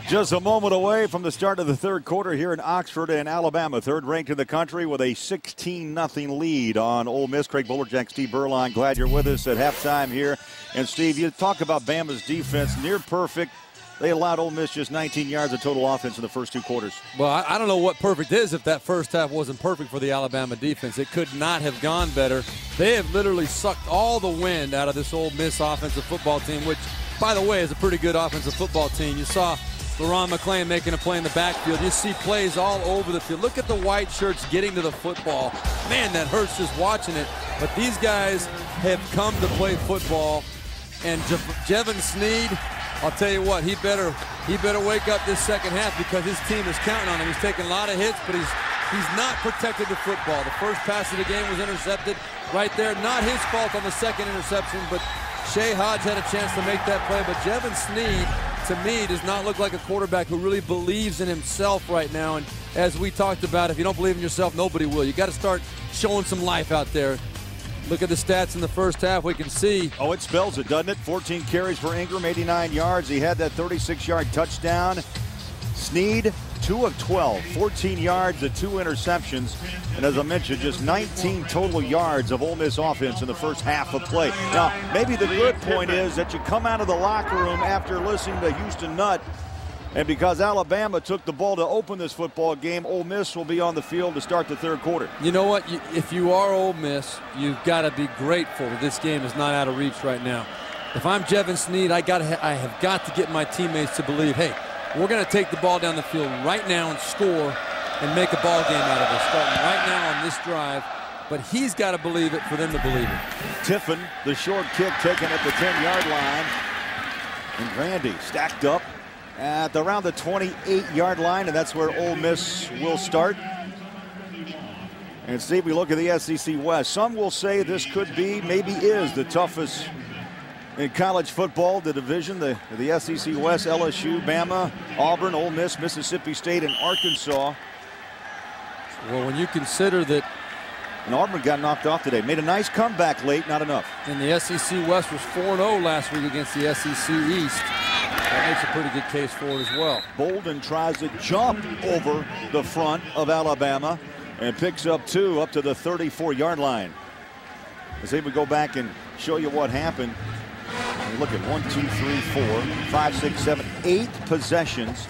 Just a moment away from the start of the third quarter here in Oxford and Alabama. Third ranked in the country with a 16-0 lead on Ole Miss. Craig Bolerjack, Steve Berline, glad you're with us at halftime here. And Steve, you talk about Bama's defense, near perfect. They allowed Ole Miss just 19 yards of total offense in the first two quarters. Well, I don't know what perfect is if that first half wasn't perfect for the Alabama defense. It could not have gone better. They have literally sucked all the wind out of this Ole Miss offensive football team, which, by the way, is a pretty good offensive football team. You saw LaRon McClain making a play in the backfield. You see plays all over the field. Look at the white shirts getting to the football. Man, that hurts just watching it. But these guys have come to play football. And Jevan Snead, I'll tell you what, he better wake up this second half because his team is counting on him. He's taking a lot of hits, but he's not protected the football. The first pass of the game was intercepted right there. Not his fault on the second interception, but Shea Hodge had a chance to make that play. But Jevan Snead, to me, does not look like a quarterback who really believes in himself right now. And as we talked about, if you don't believe in yourself, nobody will. You got to start showing some life out there. Look at the stats in the first half. We can see. Oh, it spells it, doesn't it? 14 carries for Ingram, 89 yards. He had that 36-yard touchdown. Snead, 2 of 12, 14 yards and 2 interceptions. And as I mentioned, just 19 total yards of Ole Miss offense in the first half of play. Now, maybe the good point is that you come out of the locker room after listening to Houston Nutt, and because Alabama took the ball to open this football game, Ole Miss will be on the field to start the third quarter. You know what? If you are Ole Miss, you've got to be grateful that this game is not out of reach right now. If I'm Jevan Snead, I have got to get my teammates to believe, hey, we're going to take the ball down the field right now and score and make a ball game out of it, starting right now on this drive. But he's got to believe it for them to believe it. Tiffin, the short kick taken at the 10-yard line. And Grandy stacked up at around the 28-yard line, and that's where Ole Miss will start. And Steve, we look at the SEC West. Some will say this could be, maybe is, the toughest in college football, the division, the SEC West, LSU, Bama, Auburn, Ole Miss, Mississippi State, and Arkansas. Well, when you consider that. And Auburn got knocked off today. Made a nice comeback late, not enough. And the SEC West was 4-0 last week against the SEC East. That makes a pretty good case for it as well. Bolden tries to jump over the front of Alabama and picks up 2 up to the 34-yard line. Let's see if we go back and show you what happened. Look at 1, 2, 3, 4, 5, 6, 7, 8 possessions.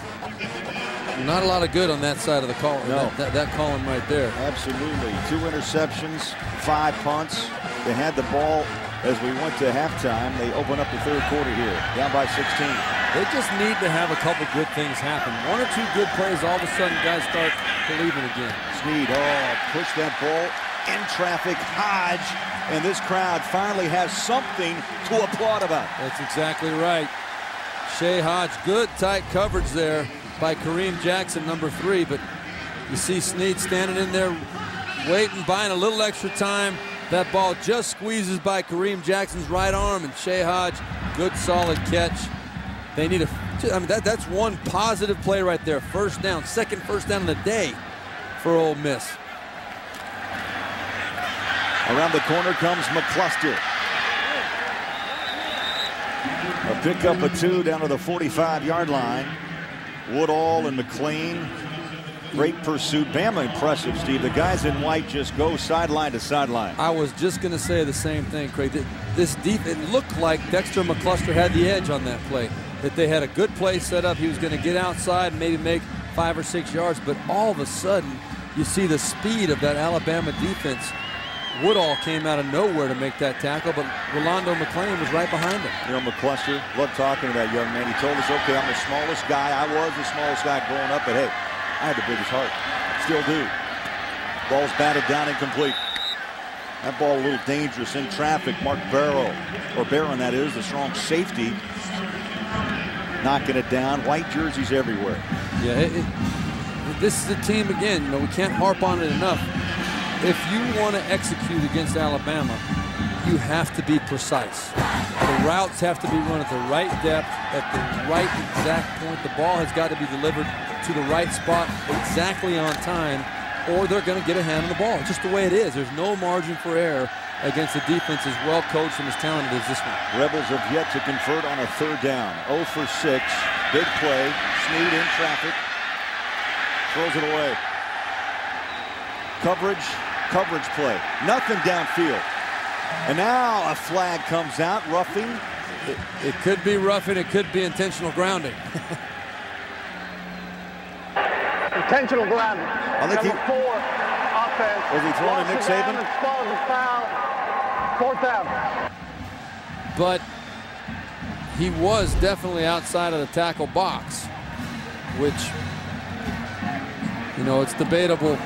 Not a lot of good on that side of the call. No. That column right there. Absolutely. 2 interceptions, 5 punts. They had the ball as we went to halftime. They open up the third quarter here, down by 16. They just need to have a couple good things happen. 1 or 2 good plays, all of a sudden guys start believing again. Snead, push that ball in traffic. Hodge, and this crowd finally has something to applaud about. That's exactly right. Shea Hodge, good tight coverage there by Kareem Jackson, number 3, but you see Snead standing in there waiting, buying a little extra time. That ball just squeezes by Kareem Jackson's right arm, and Shea Hodge, good solid catch. They need that's one positive play right there. First down, second first down of the day for Ole Miss. Around the corner comes McCluster. A pickup of 2 down to the 45-yard line. Woodall and McClain. Great pursuit. Bama impressive, Steve. The guys in white just go sideline to sideline. I was just going to say the same thing, Craig. It looked like Dexter McCluster had the edge on that play. That they had a good play set up. He was going to get outside and maybe make 5 or 6 yards. But all of a sudden, you see the speed of that Alabama defense. Woodall came out of nowhere to make that tackle, but Rolando McClain was right behind him. You know, McCluster, love talking to that young man. He told us, okay, I'm the smallest guy. I was the smallest guy growing up, but hey, I had the biggest heart. Still do. Ball's batted down incomplete. That ball a little dangerous in traffic. Mark Barron, that is, the strong safety, knocking it down. White jerseys everywhere. Yeah, this is a team, again, you know, we can't harp on it enough. If you want to execute against Alabama, you have to be precise. The routes have to be run at the right depth, at the right exact point. The ball has got to be delivered to the right spot exactly on time, or they're going to get a hand on the ball. It's just the way it is. There's no margin for error against a defense as well coached and as talented as this one. Rebels have yet to convert on a third down. 0 for 6. Big play. Snead in traffic. Throws it away. Coverage play. Nothing downfield. And now a flag comes out. Roughing. It could be roughing. It could be intentional grounding. Intentional grounding. I think Number 4, offense. Was he throwing to Nick Saban? Foul. 4th down. But he was definitely outside of the tackle box, which, you know, it's debatable.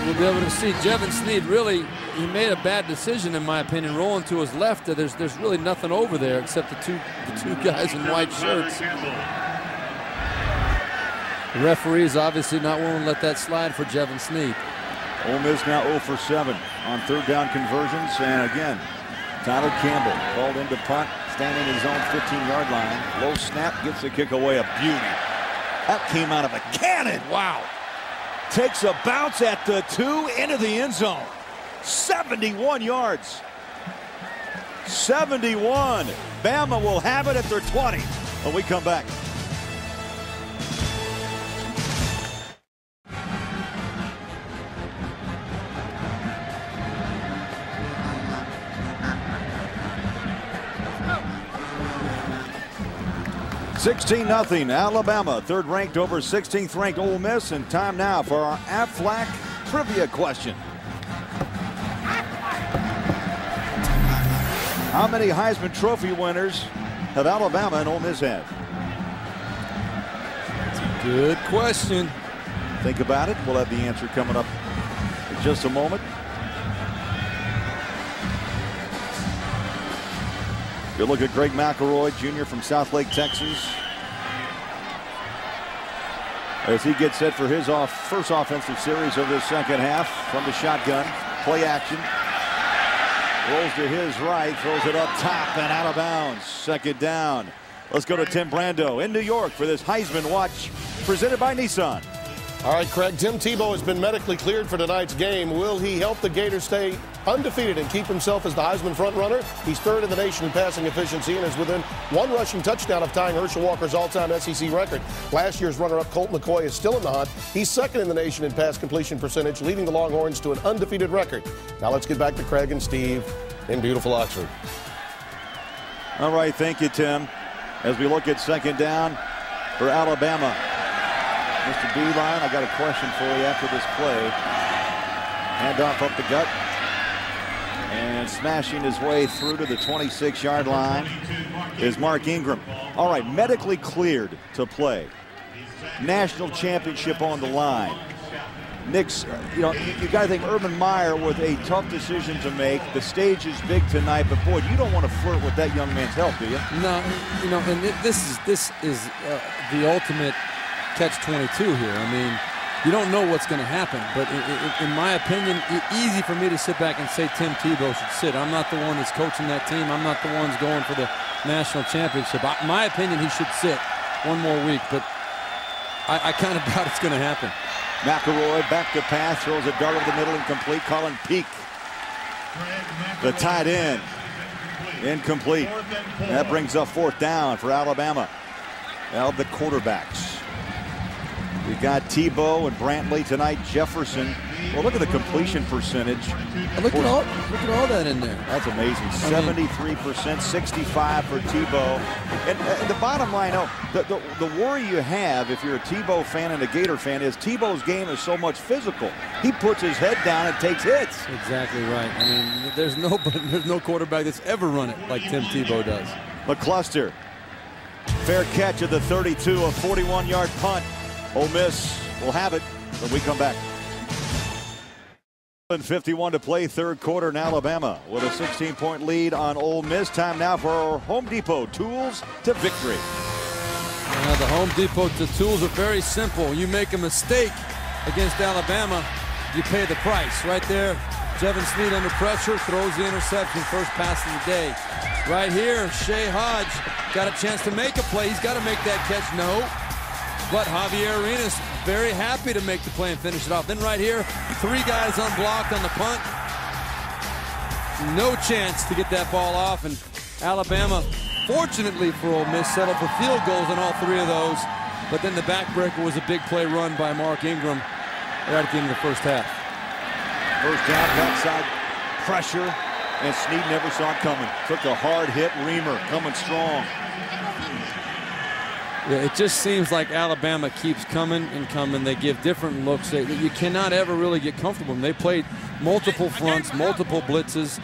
You'll be able to see Jevan Snead really, he made a bad decision in my opinion, rolling to his left. There's really nothing over there except the two guys in white shirts. The referee is obviously not willing to let that slide for Jevan Snead. Ole Miss now 0 for 7 on 3rd down conversions. And again, Tyler Campbell called into punt, standing in his own 15-yard line. Low snap, gets the kick away. A beauty. That came out of a cannon. Wow. Takes a bounce at the 2 into the end zone. 71 yards. 71. Bama will have it at their 20 when we come back. (16-0) Alabama, 3rd ranked over 16th ranked Ole Miss, and time now for our Aflac trivia question. How many Heisman Trophy winners have Alabama and Ole Miss had? Good question. Think about it. We'll have the answer coming up in just a moment. Good look at Greg McElroy, Jr. from Southlake, Texas, as he gets set for his first offensive series of this second half from the shotgun. Play action. Rolls to his right, throws it up top and out of bounds. 2nd down. Let's go to Tim Brando in New York for this Heisman Watch presented by Nissan. All right, Craig, Tim Tebow has been medically cleared for tonight's game. Will he help the Gators stay undefeated and keep himself as the Heisman frontrunner? He's 3rd in the nation in passing efficiency and is within 1 rushing touchdown of tying Herschel Walker's all-time SEC record. Last year's runner-up Colt McCoy is still in the hunt. He's 2nd in the nation in pass completion percentage, leading the Longhorns to an undefeated record. Now let's get back to Craig and Steve in beautiful Oxford. All right, thank you, Tim. As we look at 2nd down for Alabama. Mr. Beeline, I got a question for you after this play. Handoff up the gut. And smashing his way through to the 26-yard line is Mark Ingram. All right, medically cleared to play. National championship on the line. Nick's, you know, you got to think Urban Meyer with a tough decision to make. The stage is big tonight, but boy, you don't want to flirt with that young man's health, do you? No, you know, and this is the ultimate catch-22 here. I mean, you don't know what's going to happen, but in my opinion, easy for me to sit back and say Tim Tebow should sit. I'm not the one that's coaching that team. I'm not the one that's going for the national championship. In my opinion, he should sit one more week, but I kind of doubt it's going to happen. McElroy back to pass, throws a dart over the middle, incomplete. Colin Peak, the tight end, incomplete. That brings up 4th down for Alabama. Now the quarterbacks. We got Tebow and Brantley tonight. Jefferson. Well, look at the completion percentage. Look at all that in there. That's amazing. 73%, 65 for Tebow. And the bottom line, the worry you have if you're a Tebow fan and a Gator fan is Tebow's game is so much physical. He puts his head down and takes hits. Exactly right. I mean, there's no quarterback that's ever run it like Tim Tebow does. McCluster. Fair catch at the 32, a 41-yard punt. Ole Miss will have it when we come back. 51 to play, 3rd quarter in Alabama with a 16-point lead on Ole Miss. Time now for Home Depot tools to victory. Now the Home Depot tools are very simple. You make a mistake against Alabama, you pay the price. Right there, Jevan Snead under pressure, throws the interception, first pass of the day. Right here, Shea Hodge got a chance to make a play. He's got to make that catch. No. But Javier Arenas very happy to make the play and finish it off. Then right here, 3 guys unblocked on the punt. No chance to get that ball off, and Alabama unfortunately for Ole Miss, settled for field goals on all 3 of those. But then the backbreaker was a big play run by Mark Ingram right at the end of the first half. First down, backside pressure, and Snead never saw it coming. Took a hard hit. Reamer coming strong. Yeah, it just seems like Alabama keeps coming and coming. They give different looks. You cannot ever really get comfortable. They played multiple fronts, multiple blitzes.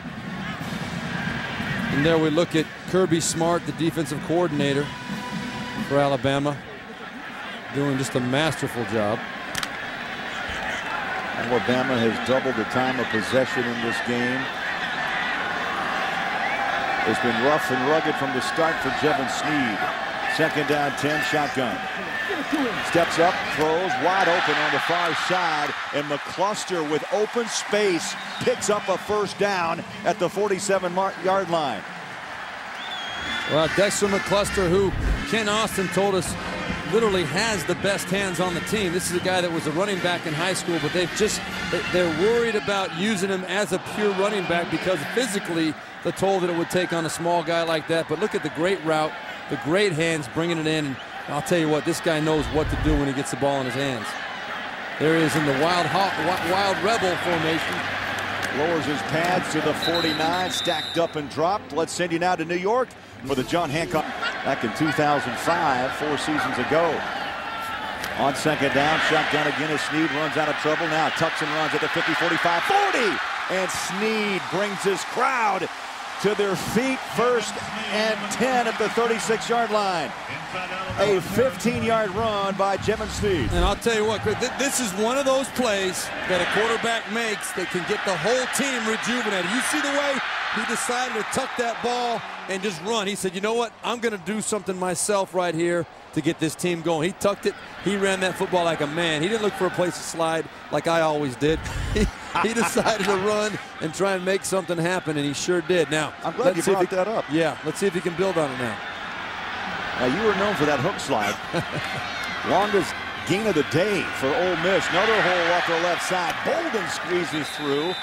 And there we look at Kirby Smart, the defensive coordinator for Alabama, doing just a masterful job. Alabama has doubled the time of possession in this game. It's been rough and rugged from the start for Jevan Snead. Second down, 10, shotgun. Steps up, throws, wide open on the far side, and McCluster with open space picks up a first down at the 47-yard line. Well, Dexter McCluster, who Ken Austin told us literally has the best hands on the team. This is a guy that was a running back in high school, but they're worried about using him as a pure running back because physically the toll that it would take on a small guy like that. But look at the great route, the great hands bringing it in. And I'll tell you what, this guy knows what to do when he gets the ball in his hands. There he is in the wild rebel formation. Lowers his pads to the 49, stacked up and dropped. Let's send you now to New York for the John Hancock. Back in 2005, 4 seasons ago. On second down, shotgun again as Snead runs out of trouble. Now tucks and runs at the 50, 45, 40. And Snead brings his crowd to their feet. First and 10 at the 36-yard line. A 15-yard run by Jevan Snead. And I'll tell you what, Chris, this is one of those plays that a quarterback makes that can get the whole team rejuvenated. You see the way he decided to tuck that ball and just run. He said, you know what, I'm going to do something myself right here to get this team going. He tucked it. He ran that football like a man. He didn't look for a place to slide like I always did. He decided to run and try and make something happen, and he sure did. Now, I'm glad you brought that up. Yeah, let's see if he can build on it now. Now, you were known for that hook slide. Longest gain of the day for Ole Miss. Another hole off the left side. Bolden squeezes through.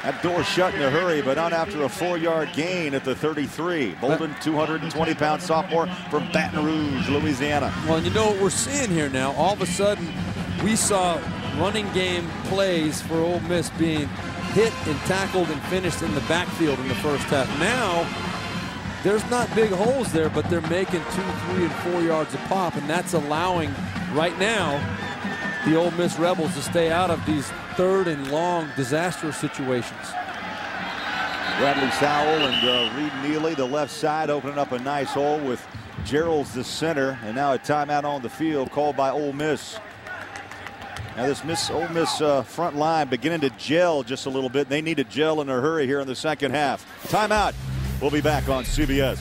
That door shut in a hurry, but not after a 4-yard gain at the 33. Bolden, 220-pound sophomore from Baton Rouge, Louisiana. Well, and you know what we're seeing here now? All of a sudden, we saw running game plays for Ole Miss being hit and tackled and finished in the backfield in the first half. Now, there's not big holes there, but they're making 2, 3, and 4 yards a pop, and that's allowing, right now, the Ole Miss Rebels to stay out of these third and long disastrous situations. Bradley Sowell and Reed Neely, the left side, opening up a nice hole with Gerald's the center, and now a timeout on the field called by Ole Miss. Now this Ole Miss front line beginning to gel just a little bit. They need to gel in a hurry here in the second half. Timeout. We'll be back on CBS.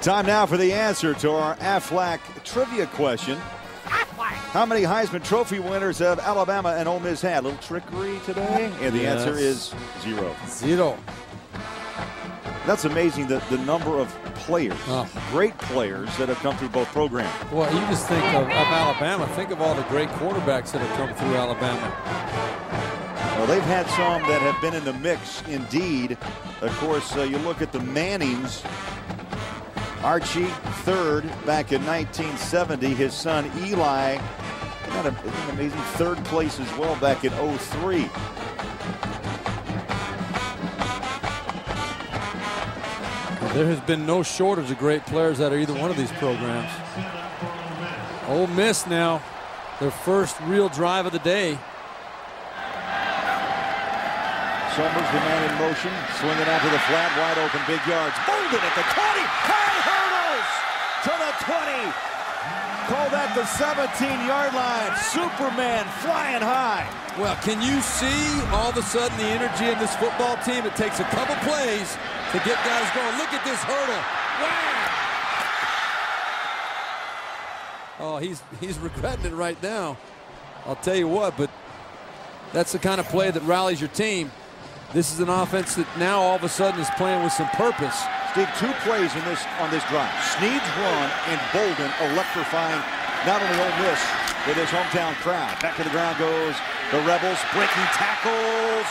Time now for the answer to our Aflac trivia question. How many Heisman Trophy winners have Alabama and Ole Miss had? A little trickery today? And the answer is 0. 0. That's amazing, the number of players, great players that have come through both programs. Well, you just think of Alabama. Think of all the great quarterbacks that have come through Alabama. Well, they've had some that have been in the mix, indeed. Of course, you look at the Mannings. Archie, third back in 1970. His son, Eli, got an amazing third place as well back in 03. There has been no shortage of great players out of either one of these programs. Ole Miss now, their first real drive of the day. Summers, the man in motion, swinging out to the flat, wide open, big yards. Bolden at the 20, high hurdles to the 20. Call that the 17-yard line. Superman flying high. Well, can you see all of a sudden the energy in this football team? It takes a couple plays to get guys going. Look at this hurdle. Wow! Oh, he's regretting it right now. I'll tell you what, but that's the kind of play that rallies your team. This is an offense that now all of a sudden is playing with some purpose. Steve, 2 plays on this drive. Snead's run and Bolden electrifying not only Ole Miss, but his hometown crowd. Back to the ground goes the Rebels, breaking tackles.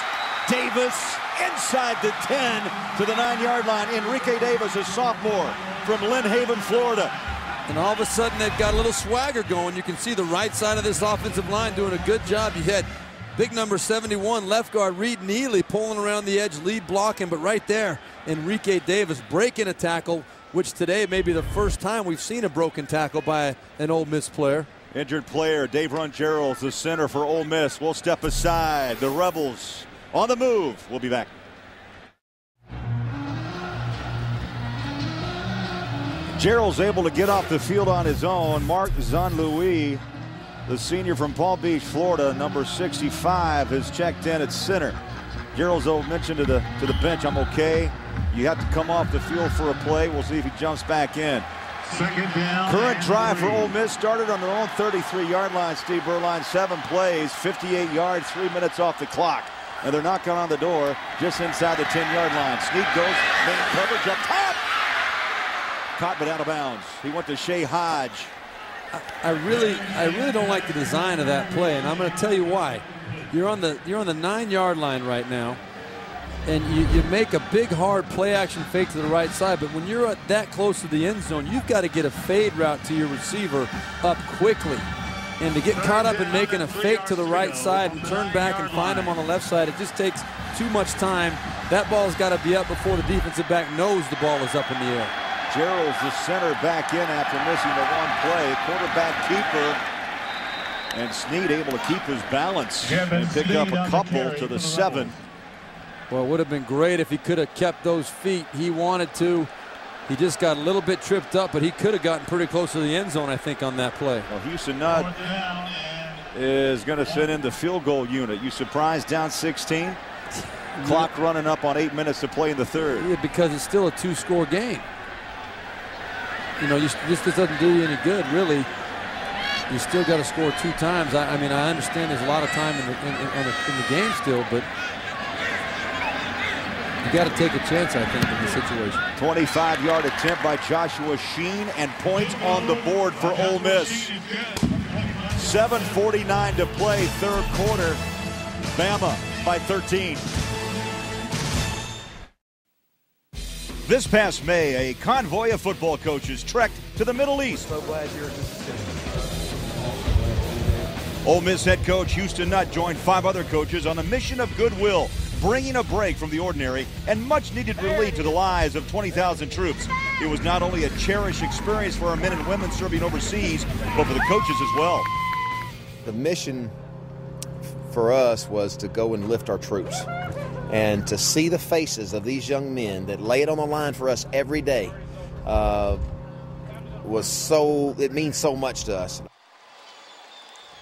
Davis inside the 10 to the 9-yard line. Enrique Davis, a sophomore from Lynn Haven, Florida. And all of a sudden, they've got a little swagger going. You can see the right side of this offensive line doing a good job. You had big number 71, left guard Reed Neely pulling around the edge, lead blocking. But right there, Enrique Davis breaking a tackle, which today may be the first time we've seen a broken tackle by an Ole Miss player. Injured player Davron Gerald, the center for Ole Miss, will step aside. The Rebels on the move. We'll be back. Gerald's able to get off the field on his own. Mark Zanlouis, the senior from Palm Beach, Florida, number 65, has checked in at center. Gerald's mentioned to the bench, I'm okay. You have to come off the field for a play. We'll see if he jumps back in. Second down. Current drive for Ole Miss started on their own 33-yard line. Steve Berline, 7 plays, 58 yards, 3 minutes off the clock. And they're knocking on the door just inside the 10-yard line. Snead goes, main coverage up top. Caught but out of bounds. He went to Shea Hodge. I really don't like the design of that play, and I'm going to tell you why. You're on the 9-yard line right now, and you make a big, hard play-action fake to the right side, but when you're that close to the end zone, you've got to get a fade route to your receiver up quickly. And to get caught up in making a fake to the right side and turn back and find him on the left side, it just takes too much time. That ball's got to be up before the defensive back knows the ball is up in the air. Gerald's the center back in after missing the one play. Quarterback keeper. And Snead able to keep his balance and pick up a couple to the 7. Well, it would have been great if he could have kept those feet. He wanted to. He just got a little bit tripped up, but he could have gotten pretty close to the end zone, I think, on that play. Well, Houston Nutt is going to sit in the field goal unit. You surprised down 16? Clock running up on 8 minutes to play in the third. Yeah, because it's still a 2-score game. You know, this doesn't do you any good, really. You still got to score 2 times. I mean, I understand there's a lot of time in the game still, but you got to take a chance, I think, in this situation. 25-yard attempt by Joshua Sheen, and points on the board for Ole Miss. 7:49 to play, third quarter. Bama by 13. This past May, a convoy of football coaches trekked to the Middle East. So glad you're in this position. Ole Miss head coach Houston Nutt joined 5 other coaches on a mission of goodwill, bringing a break from the ordinary and much-needed relief to the lives of 20,000 troops. It was not only a cherished experience for our men and women serving overseas, but for the coaches as well. The mission for us was to go and lift our troops. And to see the faces of these young men that lay it on the line for us every day it means so much to us.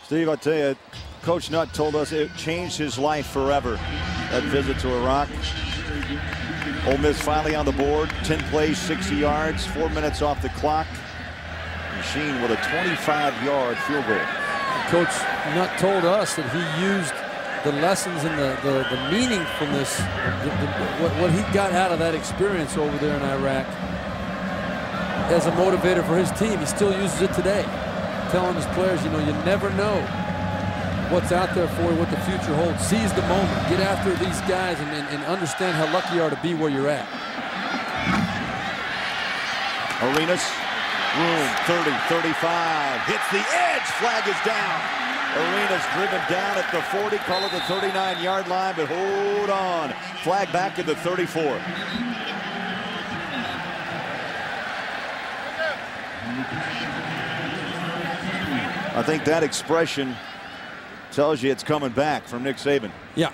Steve, I tell you, Coach Nutt told us it changed his life forever, that visit to Iraq. Ole Miss finally on the board, 10 plays, 60 yards, 4 minutes off the clock. Sheen with a 25-yard field goal. Coach Nutt told us that he used the lessons and the meaningfulness, what he got out of that experience over there in Iraq as a motivator for his team. He still uses it today, telling his players, you know, you never know what's out there for you, what the future holds. Seize the moment, get after these guys, and understand how lucky you are to be where you're at. Arenas, room, 30, 35, hits the edge, flag is down. Arenas driven down at the 40, call it the 39-yard line, but hold on. Flag back at the 34. I think that expression tells you it's coming back from Nick Saban. Yeah.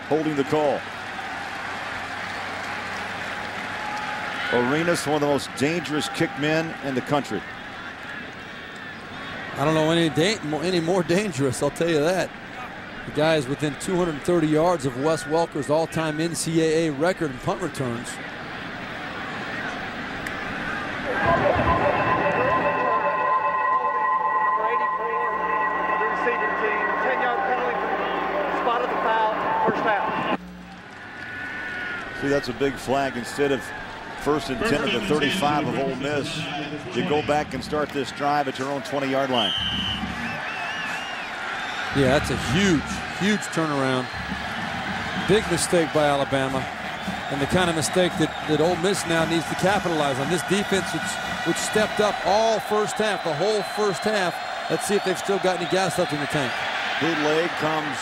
Holding the call. Arenas, one of the most dangerous kick men in the country. I don't know any more dangerous, I'll tell you that. The guy is within 230 yards of Wes Welker's all-time NCAA record in punt returns. See, that's a big flag. Instead of 1st and 10 at the 35 of Ole Miss, you go back and start this drive at your own 20-yard line. Yeah, that's a huge, huge turnaround. Big mistake by Alabama, and the kind of mistake that Ole Miss now needs to capitalize on. This defense, which stepped up all first half, the whole first half. Let's see if they've still got any gas left in the tank. Bootleg comes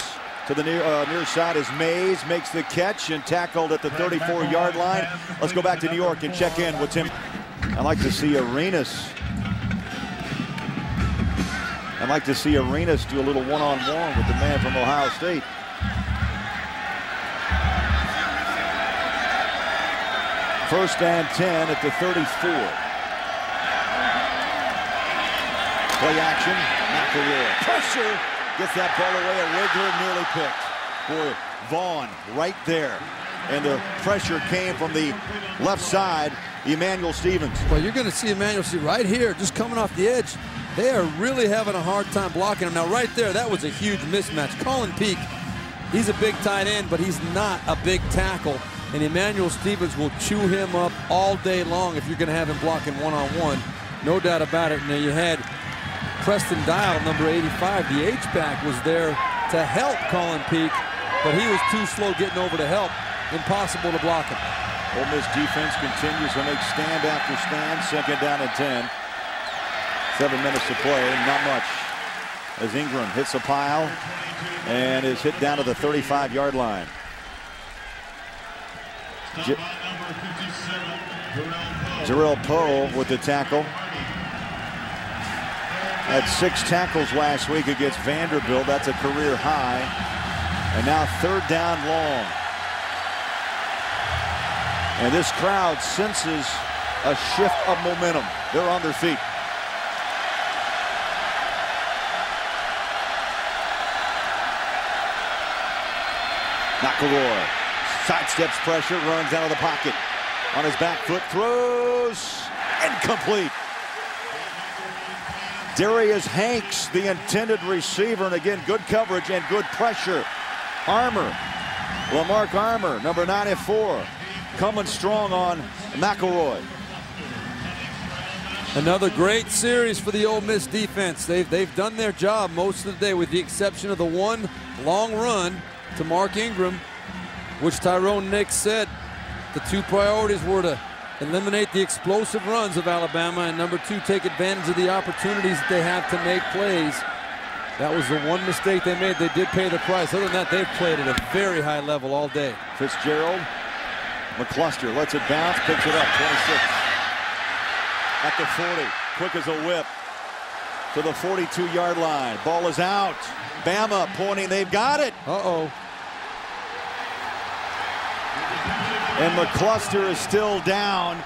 to the near side as Mays makes the catch and tackled at the 34-yard line. Let's go back to New York and check in with Tim. I'd like to see Arenas. I'd like to see Arenas do a little one-on-one with the man from Ohio State. First and 10 at the 34. Play action. McElroy. Pressure. Gets that ball away. A Wiggler nearly picked. Boy, Vaughn right there. And the pressure came from the left side. Emmanuel Stevens. Well, you're going to see Emmanuel Stevens right here, just coming off the edge. They are really having a hard time blocking him. Now, right there, that was a huge mismatch. Colin Peak, he's a big tight end, but he's not a big tackle. And Emmanuel Stevens will chew him up all day long if you're going to have him blocking one-on-one. No doubt about it. Now, you had Preston Dial, number 85, the H-back, was there to help Colin Peak, but he was too slow getting over to help. Impossible to block him. Ole Miss defense continues to make stand after stand. Second down and 10. 7 minutes to play, not much. As Ingram hits a pile and is hit down to the 35-yard line. Jarrell Poe with the tackle. Had 6 tackles last week against Vanderbilt. That's a career high. And now third down long. And this crowd senses a shift of momentum. They're on their feet. McElroy sidesteps pressure, runs out of the pocket. On his back foot, throws, incomplete. Darius Hanks, the intended receiver, and again, good coverage and good pressure. Armour, Lamarck Armour, number 94, coming strong on McElroy. Another great series for the Ole Miss defense. They've done their job most of the day, with the exception of the one long run to Mark Ingram, which Tyrone Nix said the 2 priorities were to eliminate the explosive runs of Alabama, and number 2, take advantage of the opportunities that they have to make plays. That was the one mistake they made. They did pay the price. Other than that, they've played at a very high level all day. Fitzgerald, McCluster lets it bounce, picks it up, 26. At the 40, quick as a whip to the 42-yard line. Ball is out. Bama pointing, they've got it. Uh-oh. And McCluster is still down.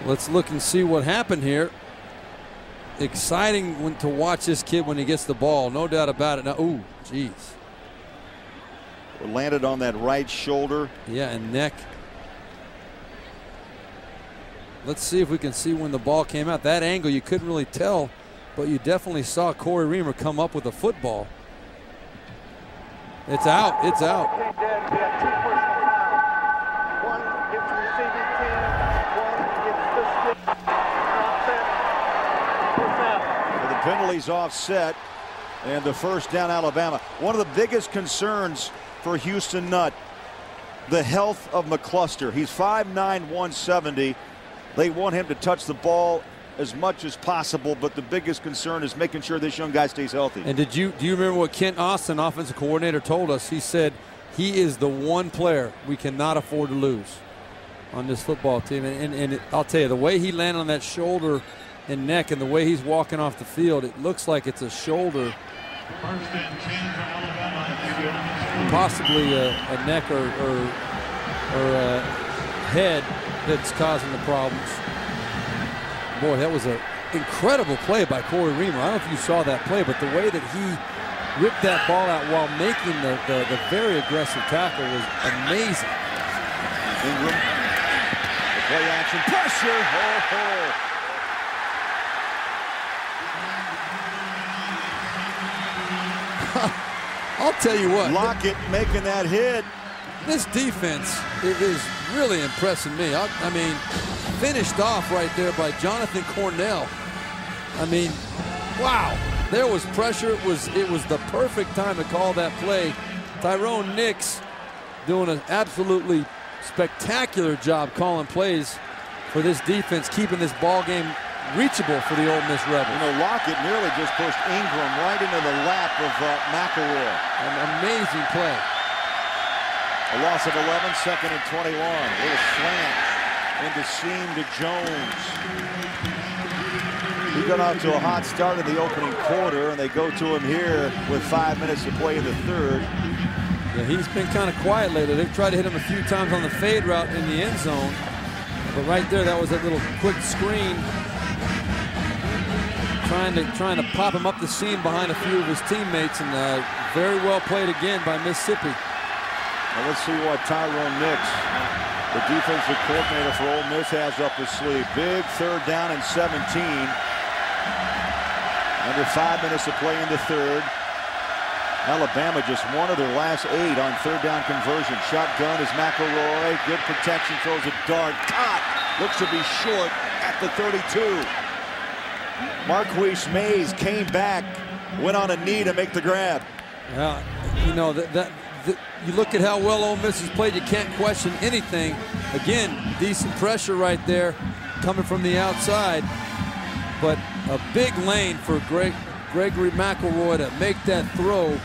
Let's look and see what happened here. Exciting to watch this kid when he gets the ball, no doubt about it. Now, ooh, geez. Landed on that right shoulder. Yeah, and neck. Let's see if we can see when the ball came out. That angle, you couldn't really tell, but you definitely saw Corey Reamer come up with a football. It's out. It's out. The penalties offset, and the first down Alabama. One of the biggest concerns for Houston Nutt, the health of McCluster. He's 5'9", 170. They want him to touch the ball as much as possible, but the biggest concern is making sure this young guy stays healthy. And do you remember what Kent Austin, offensive coordinator, told us? He said he is the one player we cannot afford to lose on this football team. And I'll tell you, the way he landed on that shoulder and neck, and the way he's walking off the field, it looks like it's a shoulder, possibly a neck or a head that's causing the problems. Boy, that was an incredible play by Corey Reamer. I don't know if you saw that play, but the way that he ripped that ball out while making the very aggressive tackle was amazing. Ingram, the play action, pressure. I'll tell you what. Lockett making that hit. This defense is really impressing me. I mean, finished off right there by Jonathan Cornell. I mean, wow. There was pressure. It was the perfect time to call that play. Tyrone Nix doing an absolutely spectacular job calling plays for this defense, keeping this ball game reachable for the Ole Miss Rebels. You know, Lockett nearly just pushed Ingram right into the lap of McElroy. An amazing play. A loss of 11, second and 21. A little slant into seam to Jones. He got out to a hot start in the opening quarter, and they go to him here with 5 minutes to play in the third. Yeah, he's been kind of quiet lately. They've tried to hit him a few times on the fade route in the end zone. But right there, that was a little quick screen. Trying to pop him up the seam behind a few of his teammates, and very well played again by Mississippi. Now let's see what Tyrone Nix, the defensive coordinator for Ole Miss, has up his sleeve. Big third down and 17. Under 5 minutes to play in the third. Alabama just one of their last 8 on third down conversion. Shotgun is McElroy. Good protection, throws a dart. Caught. Looks to be short at the 32. Marquise Mays came back, went on a knee to make the grab. Well, you know, you look at how well Ole Miss has played, you can't question anything. Again, decent pressure right there coming from the outside. But a big lane for Gregory McElroy to make that throw.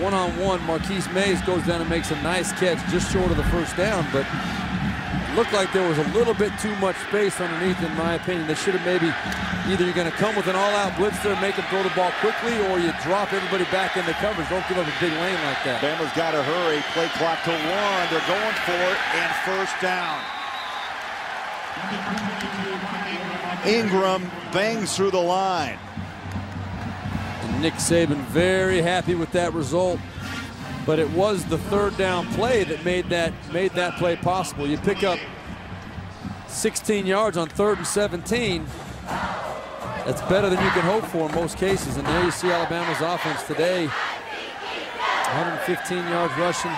One-on-one, Marquise Mays goes down and makes a nice catch just short of the first down, but it looked like there was a little bit too much space underneath, in my opinion. They should have maybe, either you're going to come with an all-out blitz there and make them throw the ball quickly, or you drop everybody back into coverage. Don't give up a big lane like that. Bama's got to hurry. Play clock to 1. They're going for it, and first down. Ingram bangs through the line. And Nick Saban very happy with that result. But it was the third down play that made that play possible. You pick up 16 yards on 3rd and 17. That's better than you can hope for in most cases. And there you see Alabama's offense today. 115 yards rushing,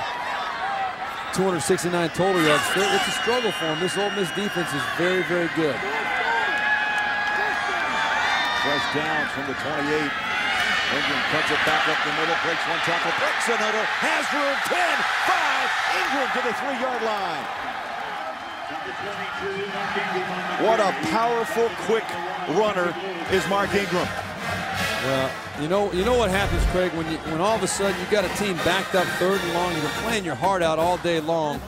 269 total yards. It's a struggle for them. This Ole Miss defense is very, very good. First down from the 28. Ingram cuts it back up the middle, breaks one tackle, breaks another, has room, 10, 5, Ingram to the 3-yard line. What a powerful, quick runner is Mark Ingram. Well, you know what happens, Craig, when all of a sudden you've got a team backed up 3rd and long, you've been playing your heart out all day long,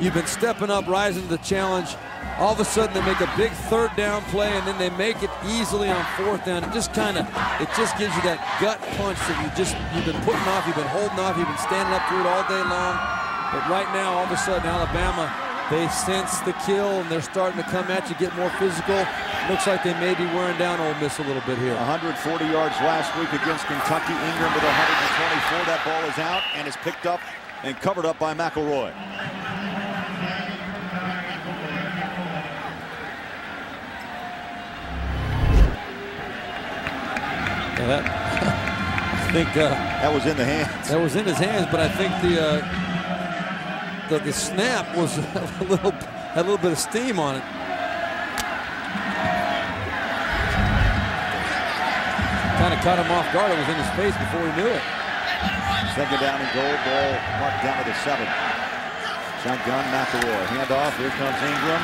you've been stepping up, rising to the challenge. All of a sudden they make a big 3rd down play, and then they make it easily on 4th down. It just gives you that gut punch that you've been putting off, you've been holding off, you've been standing up to it all day long. But right now, all of a sudden, Alabama, they sense the kill, and they're starting to come at you, get more physical. Looks like they may be wearing down Ole Miss a little bit here. 140 yards last week against Kentucky. Ingram with 124. That ball is out and is picked up and covered up by McElroy. Yeah, I think that was in the hands. That was in his hands, but I think the snap was had a little bit of steam on it. Kind of caught him off guard. It was in his face before he knew it. Second down and goal. Ball marked down to the 7. Shotgun, McElroy. Handoff. Here comes Ingram.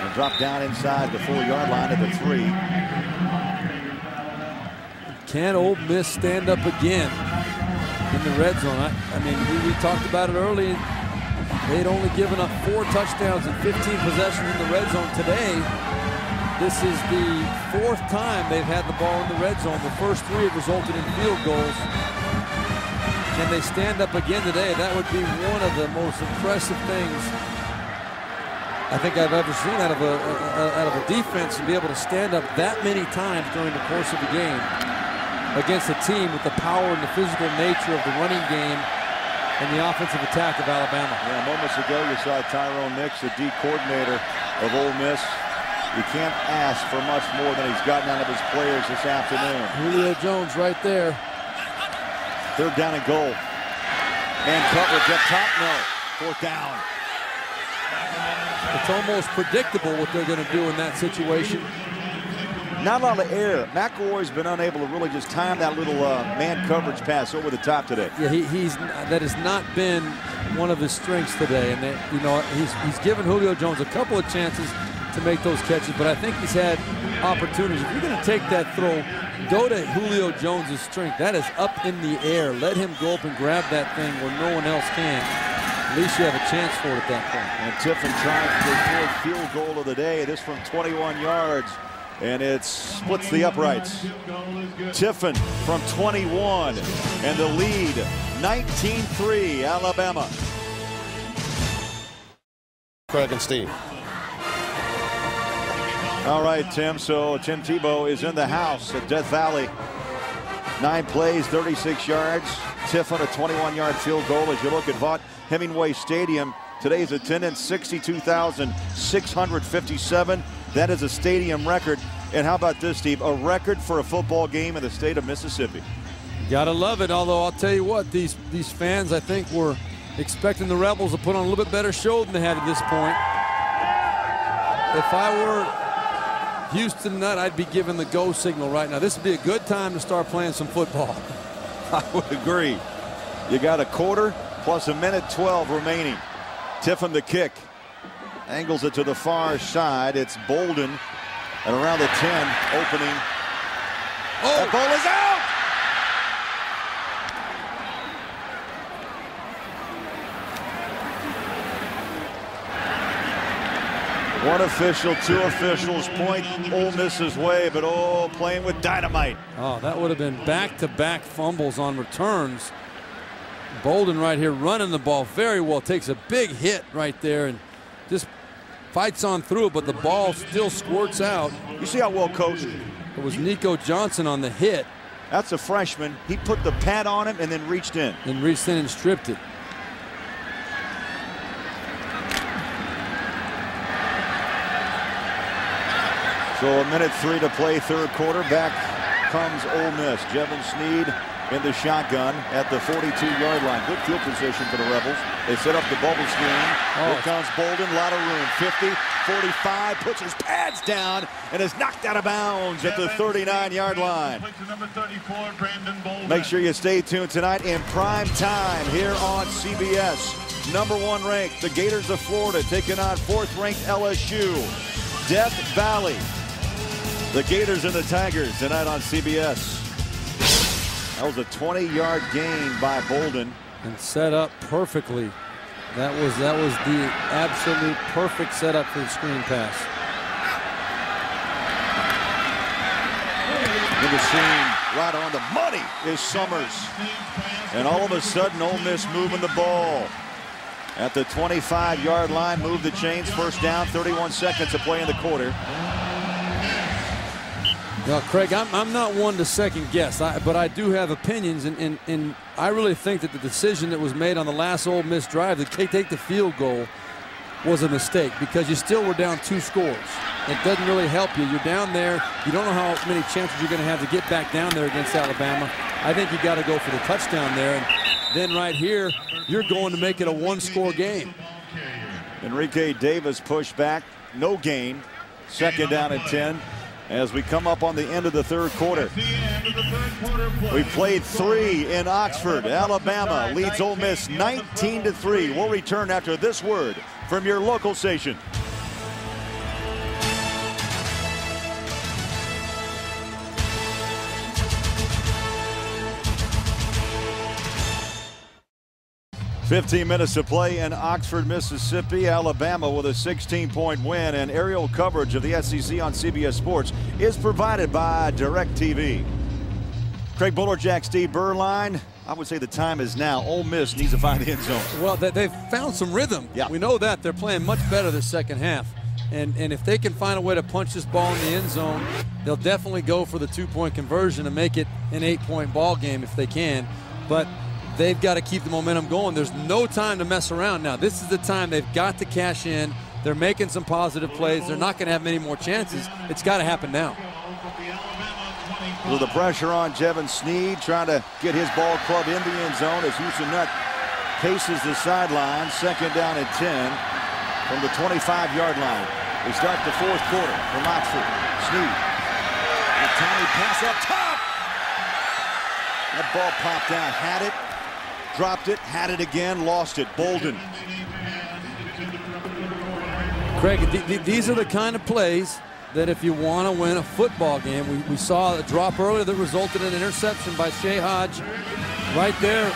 And drop down inside the 4-yard line at the 3. Can Ole Miss stand up again in the red zone? I mean, we talked about it early. They'd only given up 4 touchdowns and 15 possessions in the red zone today. This is the 4th time they've had the ball in the red zone. The first 3 have resulted in field goals. Can they stand up again today? That would be one of the most impressive things I think I've ever seen out of a defense, and be able to stand up that many times during the course of the game against a team with the power and the physical nature of the running game and the offensive attack of Alabama. Yeah, moments ago you saw Tyrone Nix, the D coordinator of Ole Miss. You can't ask for much more than he's gotten out of his players this afternoon. Julio Jones right there. Third down and goal. And coverage up top, no. Fourth down. It's almost predictable what they're going to do in that situation. Not a lot of air. McElroy's been unable to really just time that little man coverage pass over the top today. Yeah, that has not been one of his strengths today. And he's given Julio Jones a couple of chances to make those catches, but I think he's had opportunities. If you're going to take that throw, go to Julio Jones' strength. That is up in the air. Let him go up and grab that thing where no one else can. At least you have a chance for it at that point. And Tiffin tries for the fourth field goal of the day. This from 21 yards. And it splits the uprights. Tiffin from 21. And the lead, 19-3, Alabama. Craig and Steve. All right, Tim. So Tim Tebow is in the house at Death Valley. 9 plays, 36 yards. Tiffin, a 21-yard field goal. As you look at Vaught Hemingway Stadium, today's attendance, 62,657. That is a stadium record. And how about this, Steve? A record for a football game in the state of Mississippi. Gotta love it. Although I'll tell you what, these fans, I think, were expecting the Rebels to put on a little bit better show than they had at this point. If I were Houston Nutt, I'd be giving the go signal right now. This would be a good time to start playing some football. I would agree. You got a quarter plus a minute 12 remaining. Tiffin the kick. Angles it to the far side. It's Bolden at around the 10, opening. Oh, that ball is out! One official, 2 officials point Ole Miss's way, but playing with dynamite. Oh, that would have been back-to-back fumbles on returns. Bolden right here running the ball very well, takes a big hit right there and just fights on through it, but the ball still squirts out. You see how well coached? It was Nico Johnson on the hit. That's a freshman. He put the pad on him and then reached in. And stripped it. So a minute 3 to play, third quarter. Back comes Ole Miss. Jevin Sneed in the shotgun at the 42-yard line. Good field position for the Rebels. They set up the bubble screen. Here comes Bolden, a lot of room. 50, 45, puts his pads down and is knocked out of bounds at the 39-yard line. Make sure you stay tuned tonight in prime time here on CBS. Number 1 ranked, the Gators of Florida taking on 4th ranked LSU. Death Valley. The Gators and the Tigers tonight on CBS. That was a 20-yard gain by Bolden. And set up perfectly. That was the absolute perfect setup for the screen pass. In the scene, right on the money is Summers. And all of a sudden, Ole Miss moving the ball. At the 25-yard line, move the chains, first down, 31 seconds to play in the quarter. Now, Craig, I'm not one to second guess, but I do have opinions, and I really think that the decision that was made on the last Ole Miss drive to take the field goal was a mistake, because you still were down 2 scores. It doesn't really help you. You're down there. You don't know how many chances you're going to have to get back down there against Alabama. I think you got to go for the touchdown there, and then right here, you're going to make it a 1-score game. Enrique Davis pushed back, no gain. Second down and 10. As we come up on the end of the third quarter. We played 3 in Oxford. Alabama leads Ole Miss 19-3. We'll return after this word from your local station. "15 minutes to play in Oxford, Mississippi. Alabama with a 16-point win, and aerial coverage of the SEC on CBS Sports is provided by DirecTV. Craig Bolerjack, Steve Berline. I would say the time is now. Ole Miss needs to find the end zone. Well, they've found some rhythm. Yeah. We know that. They're playing much better the second half. And if they can find a way to punch this ball in the end zone, they'll definitely go for the 2-point conversion and make it an 8-point ball game if they can. But they've got to keep the momentum going. There's no time to mess around now. This is the time they've got to cash in. They're making some positive plays. They're not going to have many more chances. It's got to happen now. With the pressure on Jevan Snead, trying to get his ball club in the end zone as Houston Nutt paces the sideline. 2nd down and 10 from the 25-yard line. We start the 4th quarter from Oxford. Snead. A tiny pass up top. That ball popped out. Had it. Dropped it. Had it again. Lost it. Bolden. Craig, these are the kind of plays that if you want to win a football game, we saw a drop earlier that resulted in an interception by Shea Hodge. Right there,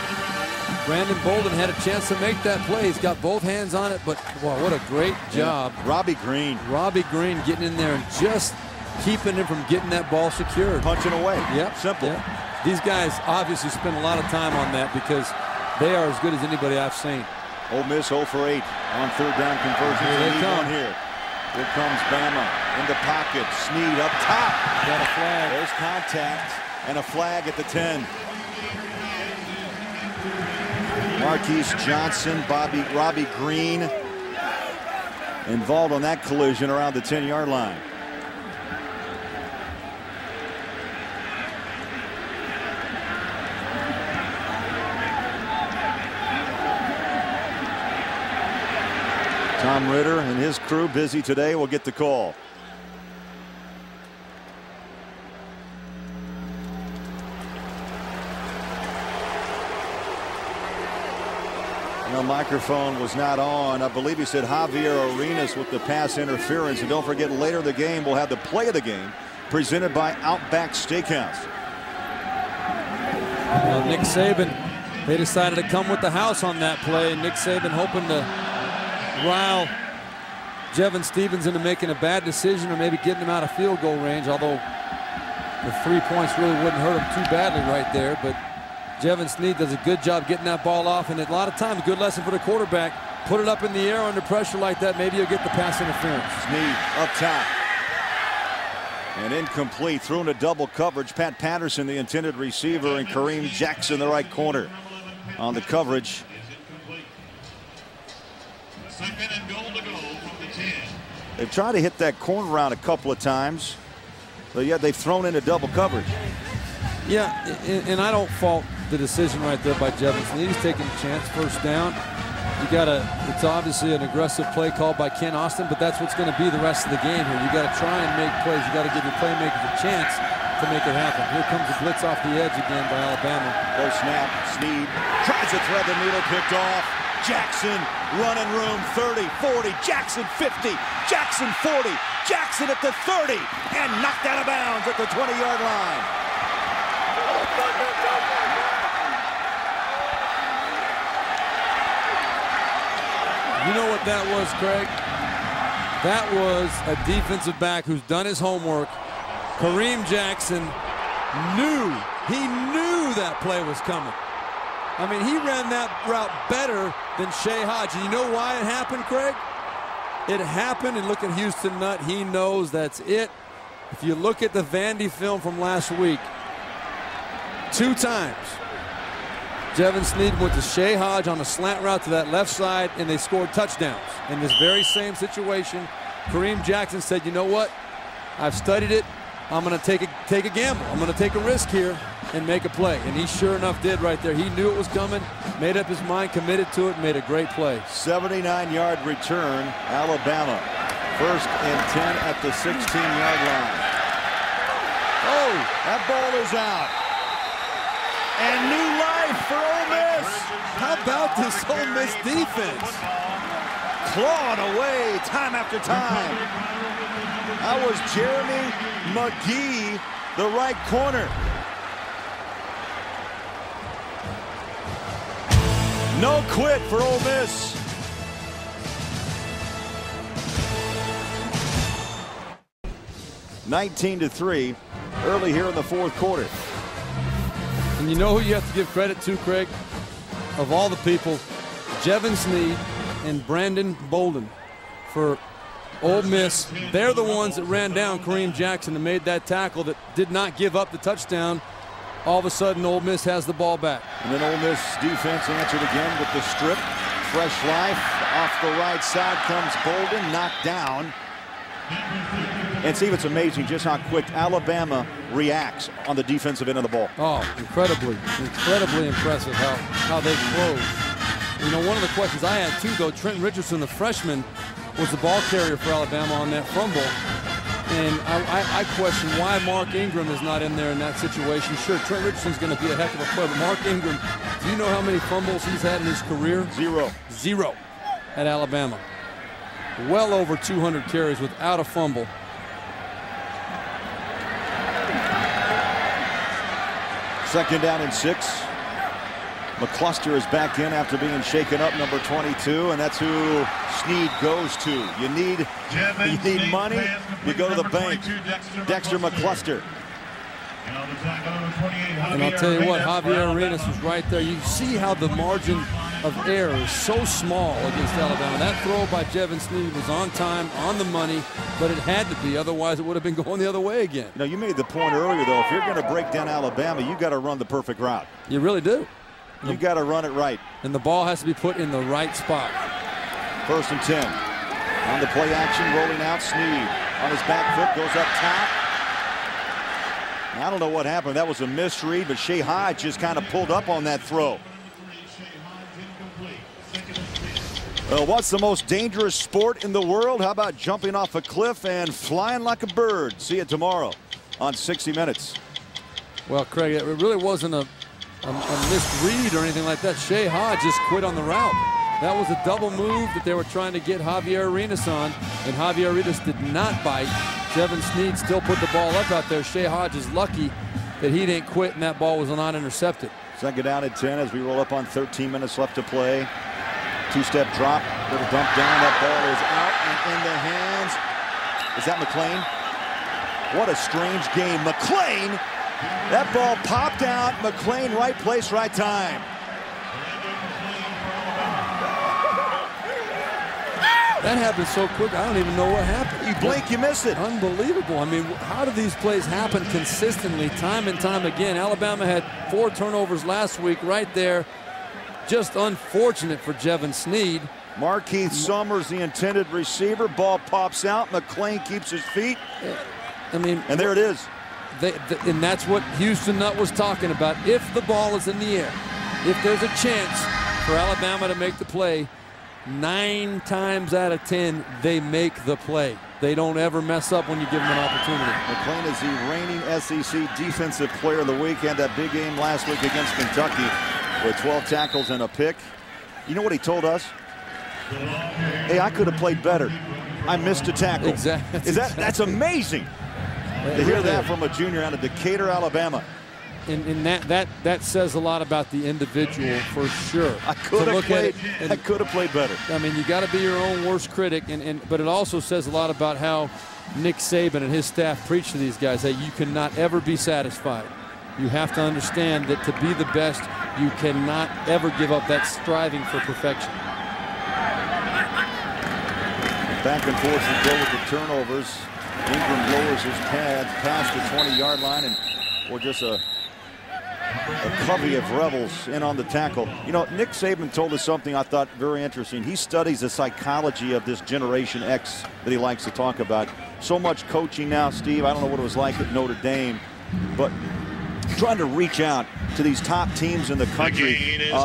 Brandon Bolden had a chance to make that play. He's got both hands on it, but wow, what a great job. Yeah. Robbie Green getting in there and just keeping him from getting that ball secured. Punching away. Yep. Simple. Yep. These guys obviously spend a lot of time on that because they are as good as anybody I've seen. Ole Miss 0 for 8 on 3rd down conversion. Here they come. Here comes Bama in the pocket. Snead up top. Got a flag. There's contact and a flag at the 10. Marquise Johnson, Robbie Green involved on that collision around the 10-yard line. Tom Ritter and his crew busy today will get the call. The microphone was not on. I believe he said Javier Arenas with the pass interference. And don't forget, later in the game, we'll have the play of the game presented by Outback Steakhouse. Well, Nick Saban, they decided to come with the house on that play. Nick Saban hoping to rile Jevan Stevens into making a bad decision or maybe getting him out of field goal range, although the 3 points really wouldn't hurt him too badly right there. But Jevan Snead does a good job getting that ball off, and a lot of times, a good lesson for the quarterback. Put it up in the air under pressure like that, maybe you'll get the pass interference. Snead up top. And incomplete, threw into double coverage. Pat Patterson, the intended receiver, and Kareem Jackson, the right corner, on the coverage. They've tried to hit that corner round a couple of times, but yet they've thrown into double coverage. Yeah, and I don't fault the decision right there by Jevan Snead. He's taking a chance, 1st down. It's obviously an aggressive play called by Ken Austin, but that's what's going to be the rest of the game here. You got to try and make plays. You got to give your playmakers a chance to make it happen. Here comes the blitz off the edge again by Alabama. Low snap. Snead tries to thread the needle, picked off. Jackson running room, 30, 40, Jackson 50, Jackson 40, Jackson at the 30, and knocked out of bounds at the 20-yard line. You know what that was, Craig? That was a defensive back who's done his homework. Kareem Jackson knew that play was coming. I mean, he ran that route better than Shea Hodge. And you know why it happened, Craig? It happened, and look at Houston Nutt. He knows that's it. If you look at the Vandy film from last week, 2 times, Jevan Snead went to Shea Hodge on a slant route to that left side, and they scored touchdowns. In this very same situation, Kareem Jackson said, you know what? I've studied it. I'm going to take a gamble. I'm going to take a risk here and make a play. And he sure enough did right there. He knew it was coming, made up his mind, committed to it, and made a great play. 79-yard return, Alabama. 1st and 10 at the 16-yard line. Oh, that ball is out. And new life for Ole Miss. How about this Ole Miss defense? Clawing away time after time. That was Jeremy McGee, the right corner. No quit for Ole Miss. (19-3) early here in the 4th quarter. And you know who you have to give credit to, Craig? Of all the people, Jevan Snead and Brandon Bolden for Ole Miss. They're the ones that ran down Kareem Jackson and made that tackle that did not give up the touchdown. All of a sudden, Ole Miss has the ball back. And then Ole Miss defense answered again with the strip. Fresh life. Off the right side comes Bolden, knocked down. And Steve, it's amazing just how quick Alabama reacts on the defensive end of the ball. Oh, incredibly impressive how they close. You know, one of the questions I had too, though, Trent Richardson, the freshman, was the ball carrier for Alabama on that fumble. And I question why Mark Ingram is not in there in that situation. Sure, Trent Richardson's going to be a heck of a player, but Mark Ingram, do you know how many fumbles he's had in his career? Zero at Alabama. Well over 200 carries without a fumble. Second down and 6. McCluster is back in after being shaken up, number 22, and that's who Snead goes to. You need money, you go to the bank. Dexter McCluster. And I'll tell you what, Javier Arenas was right there. You see how the margin of error is so small against Alabama. That throw by Jevin Snead was on time, on the money, but it had to be. Otherwise, it would have been going the other way again. You know, you made the point earlier, though, if you're going to break down Alabama, you got to run the perfect route. You really do. You got to run it right. And the ball has to be put in the right spot. 1st and 10. On the play action, rolling out, Snead on his back foot, goes up top. I don't know what happened. That was a misread, but Shea Hyde just kind of pulled up on that throw. What's the most dangerous sport in the world? How about jumping off a cliff and flying like a bird? See it tomorrow on 60 Minutes. Well, Craig, it really wasn't a misread or anything like that. Shea Hyde just quit on the route. That was a double move that they were trying to get Javier Arenas on, and Javier Arenas did not bite. Jevin Snead still put the ball up out there. Shea Hyde is lucky that he didn't quit and that ball was not intercepted. Second down and 10 as we roll up on 13 minutes left to play. Two-step drop, little dump down. That ball is out and in the hands. Is that McClain? What a strange game. McClain, that ball popped out. McClain, right place, right time. That happened so quick, I don't even know what happened. You blink, you miss it. Unbelievable. I mean, how do these plays happen consistently, time and time again? Alabama had 4 turnovers last week right there. Just unfortunate for Jevin Snead. Markeith Summers, the intended receiver. Ball pops out. McClain keeps his feet. I mean, and there it is. And that's what Houston Nutt was talking about. If the ball is in the air, if there's a chance for Alabama to make the play, 9 times out of 10, they make the play. They don't ever mess up when you give them an opportunity. McClain is the reigning SEC Defensive Player of the Week. Had that big game last week against Kentucky with 12 tackles and a pick. You know what he told us? Hey, I could have played better. I missed a tackle. Exactly. That's amazing to hear that from a junior out of Decatur, Alabama. And that says a lot about the individual for sure. I could have played better. I mean, you got to be your own worst critic, but it also says a lot about how Nick Saban and his staff preach to these guys that you cannot ever be satisfied. You have to understand that to be the best, you cannot ever give up that striving for perfection. Back and forth to go with the turnovers. Ingram lowers his pads past the 20-yard line, and or just a covey of rebels in on the tackle. You know, Nick Saban told us something I thought very interesting. He studies the psychology of this Generation X that he likes to talk about. So much coaching now, Steve. I don't know what it was like at Notre Dame, but trying to reach out to these top teams in the country.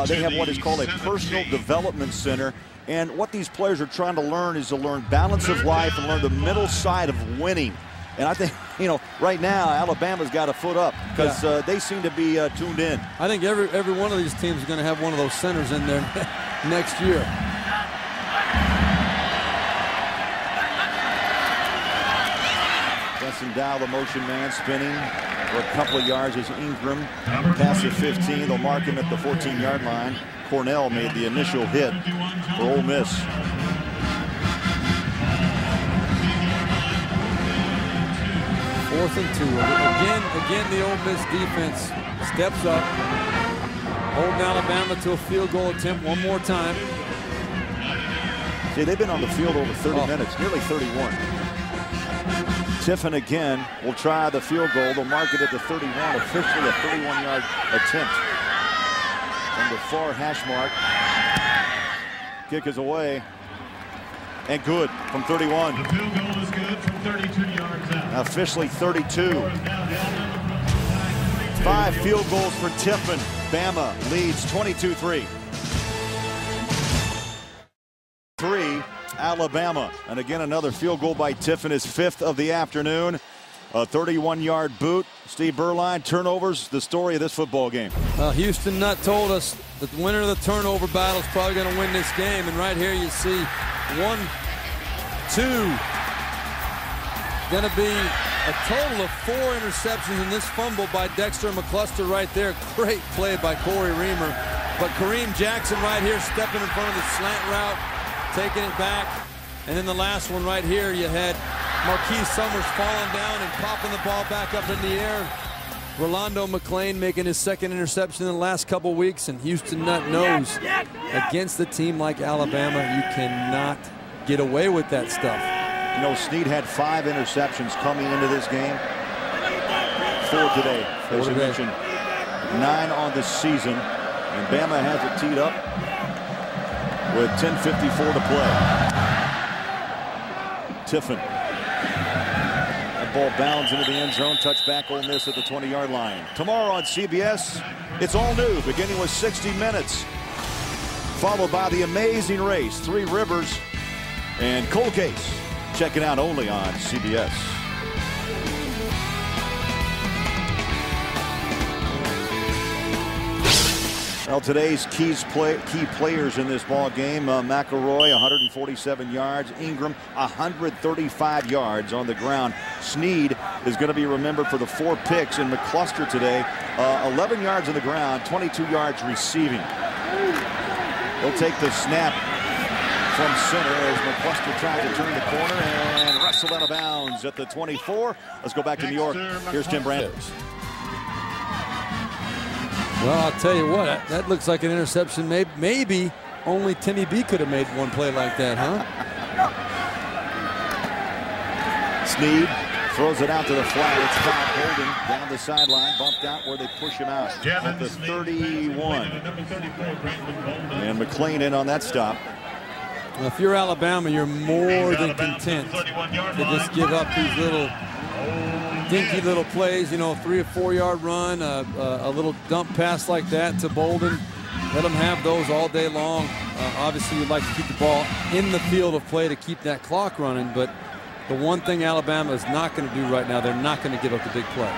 They have what is called a personal development center. And what these players are trying to learn is to learn balance of life and learn the mental side of winning. And I think, you know, right now, Alabama's got a foot up because they seem to be tuned in. I think every one of these teams is going to have one of those centers in there next year. Justin Dow, the motion man, spinning for a couple of yards as Ingram past the 15. They'll mark him at the 14-yard line. Cornell made the initial hit for Ole Miss. Fourth and 2. Again, the Ole Miss defense steps up, holding Alabama to a field goal attempt one more time. See, they've been on the field over 30 minutes, nearly 31. Tiffin again will try the field goal. They'll mark it at the 31, officially a 31-yard attempt. From the far hash mark. Kick is away. and good from 31. The field goal is good from 32 yards out. Officially 32. 5 field goals for Tiffin. Bama leads 22-3. 3 Alabama. And again, another field goal by Tiffin, his 5th of the afternoon. A 31-yard boot. Steve Berline, turnovers, the story of this football game. Houston Nutt told us that the winner of the turnover battle is probably going to win this game. And right here you see 1, 2. Going to be a total of 4 interceptions in this fumble by Dexter McCluster right there. Great play by Corey Reamer. But Kareem Jackson right here stepping in front of the slant route, taking it back. And then the last one right here, you had Marquise Summers falling down and popping the ball back up in the air. Rolando McClain making his 2nd interception in the last couple weeks, and Houston Nutt knows against a team like Alabama, you cannot get away with that stuff. You know, Snead had 5 interceptions coming into this game. 4 today, as you mentioned. 9 on the season, and Bama has it teed up with 10:54 to play. Tiffin. That ball bounds into the end zone. Touchback Ole Miss at the 20-yard line. Tomorrow on CBS, it's all new, beginning with 60 Minutes, followed by The Amazing Race, 3 Rivers, and Cold Case. Check it out only on CBS. Well, today's key players in this ball game: McElroy, 147 yards. Ingram, 135 yards on the ground. Snead is going to be remembered for the 4 picks, and McCluster today, 11 yards on the ground, 22 yards receiving. He'll take the snap from center as McCluster tries to turn the corner and wrestled out of bounds at the 24. Let's go back to New York. Here's Tim Brandon. Well, I'll tell you what, that looks like an interception. Maybe only Timmy B could have made one play like that, huh? Snead throws it out to the flat. It's Todd Holden down the sideline, bumped out where they push him out at the 31. And McClain in on that stop. Well, if you're Alabama, you're more than content to just give up these little dinky little plays, you know, 3 or 4 yard run, a little dump pass like that to Bolden. Let them have those all day long. Obviously, you'd like to keep the ball in the field of play to keep that clock running, but the one thing Alabama is not going to do right now, they're not going to give up the big play.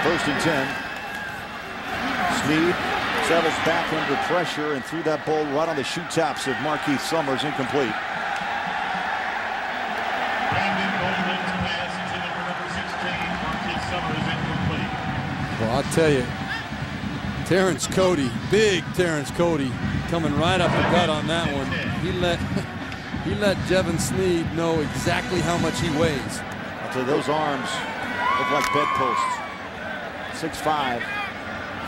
First and 10. Snead settles back under pressure and threw that ball right on the shoe tops of Marquise Summers, incomplete. Well, I'll tell you, Terrence Cody, big Terrence Cody, coming right up the gut on that one. He let Jevon Snead know exactly how much he weighs. I'll tell you, those arms look like bedposts. 6'5",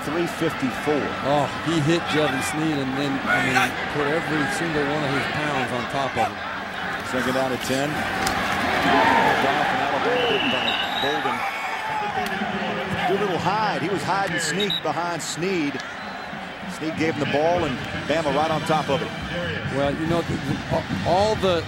354. Oh, he hit Jevon Snead and then, put every single one of his pounds on top of him. Second down at 10. Bolden. Do a little hide. He was hiding sneak behind Snead. Snead gave him the ball, and Bama right on top of it. Well, you know, all that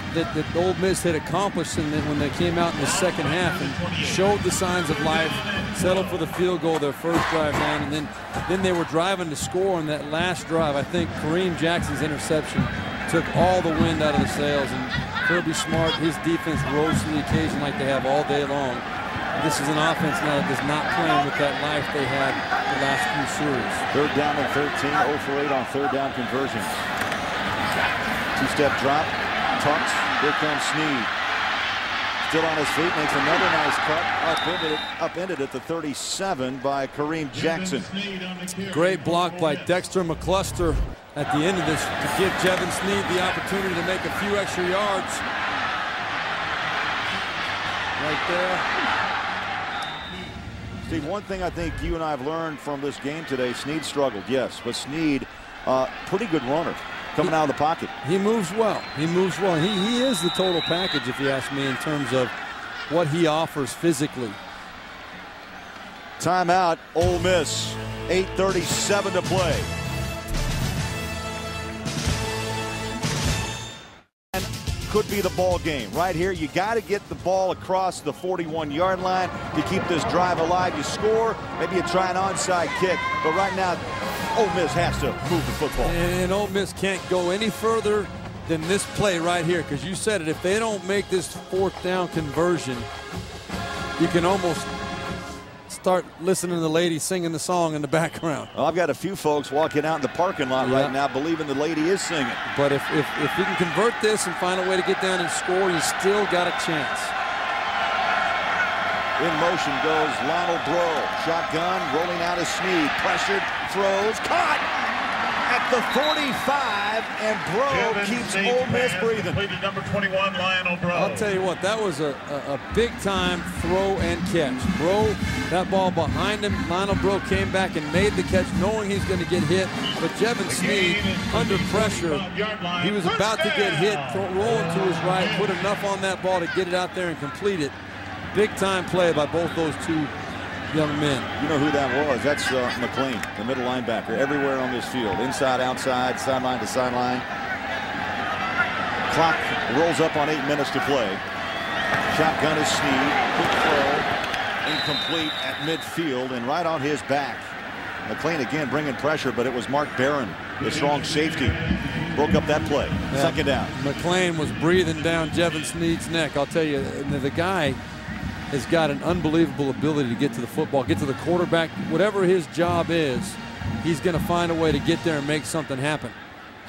Ole Miss had accomplished when they came out in the second half and showed the signs of life, settled for the field goal their first drive down, and then they were driving to score on that last drive. I think Kareem Jackson's interception took all the wind out of the sails, and Kirby Smart, his defense rose to the occasion like they have all day long. This is an offense now that is not playing with that life they had the last few series. Third down and 13, 0 for 8 on third down conversions. 2-step drop, tucks, here comes Snead. Still on his feet, makes another nice cut, upended at the 37 by Kareem Jackson. Great block by Dexter McCluster at the end of this to give Jevon Snead the opportunity to make a few extra yards. Right there. Steve, one thing I think you and I have learned from this game today, Snead struggled, yes, but Snead, pretty good runner coming out of the pocket. He moves well. He moves well. He is the total package, if you ask me, in terms of what he offers physically. Timeout, Ole Miss, 8:37 to play. could be the ball game. Right here, you got to get the ball across the 41-yard line to keep this drive alive. You score, maybe you try an onside kick, but right now, Ole Miss has to move the football. And Ole Miss can't go any further than this play right here, because you said it. If they don't make this 4th down conversion, you can almost start listening to the lady singing the song in the background. Well, I've got a few folks walking out in the parking lot right now believing the lady is singing. But if you can convert this and find a way to get down and score, you still got a chance. In motion goes Lionel Bro. Shotgun, rolling out of Snead. Pressured, throws, caught at the 45, and Bro keeps Ole Miss breathing. Number 21, Lionel Bro. I'll tell you what, that was a big-time throw and catch. Bro, that ball behind him. Lionel Bro came back and made the catch knowing he's going to get hit. But Jevin Snead, under pressure, he was about to get hit, rolling to his right, put enough on that ball to get it out there and complete it. Big-time play by both those two young men. You know who that was? That's McLean, the middle linebacker, everywhere on this field. Inside, outside, sideline to sideline. Clock rolls up on 8 minutes to play. Shotgun is Snead. Quick throw. Incomplete at midfield and right on his back. McLean again bringing pressure, but it was Mark Barron, the strong safety. Broke up that play. Yeah. 2nd down. McLean was breathing down Jevin Snead's neck. I'll tell you, the guy has got an unbelievable ability to get to the football, get to the quarterback. Whatever his job is, he's going to find a way to get there and make something happen.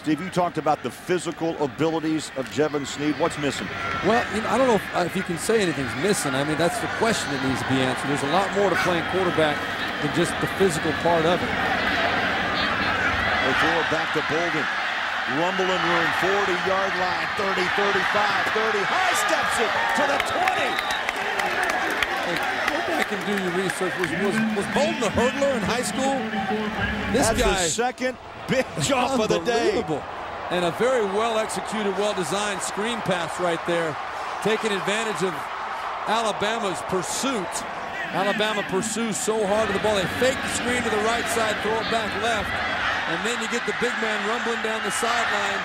Steve, you talked about the physical abilities of Jevin Snead. What's missing? Well, I don't know if you can say anything's missing. I mean, that's the question that needs to be answered. There's a lot more to playing quarterback than just the physical part of it. They throw it back to Bolden. Rumbling room, 40-yard line, 30, 35, 30. High steps it to the 20. Go back and do your research. Was Bolden a hurdler in high school? This That's guy, the second big jump of the day. And a very well-executed, well-designed screen pass right there, taking advantage of Alabama's pursuit. Alabama pursues so hard to the ball. They fake the screen to the right side, throw it back left, and then you get the big man rumbling down the sideline.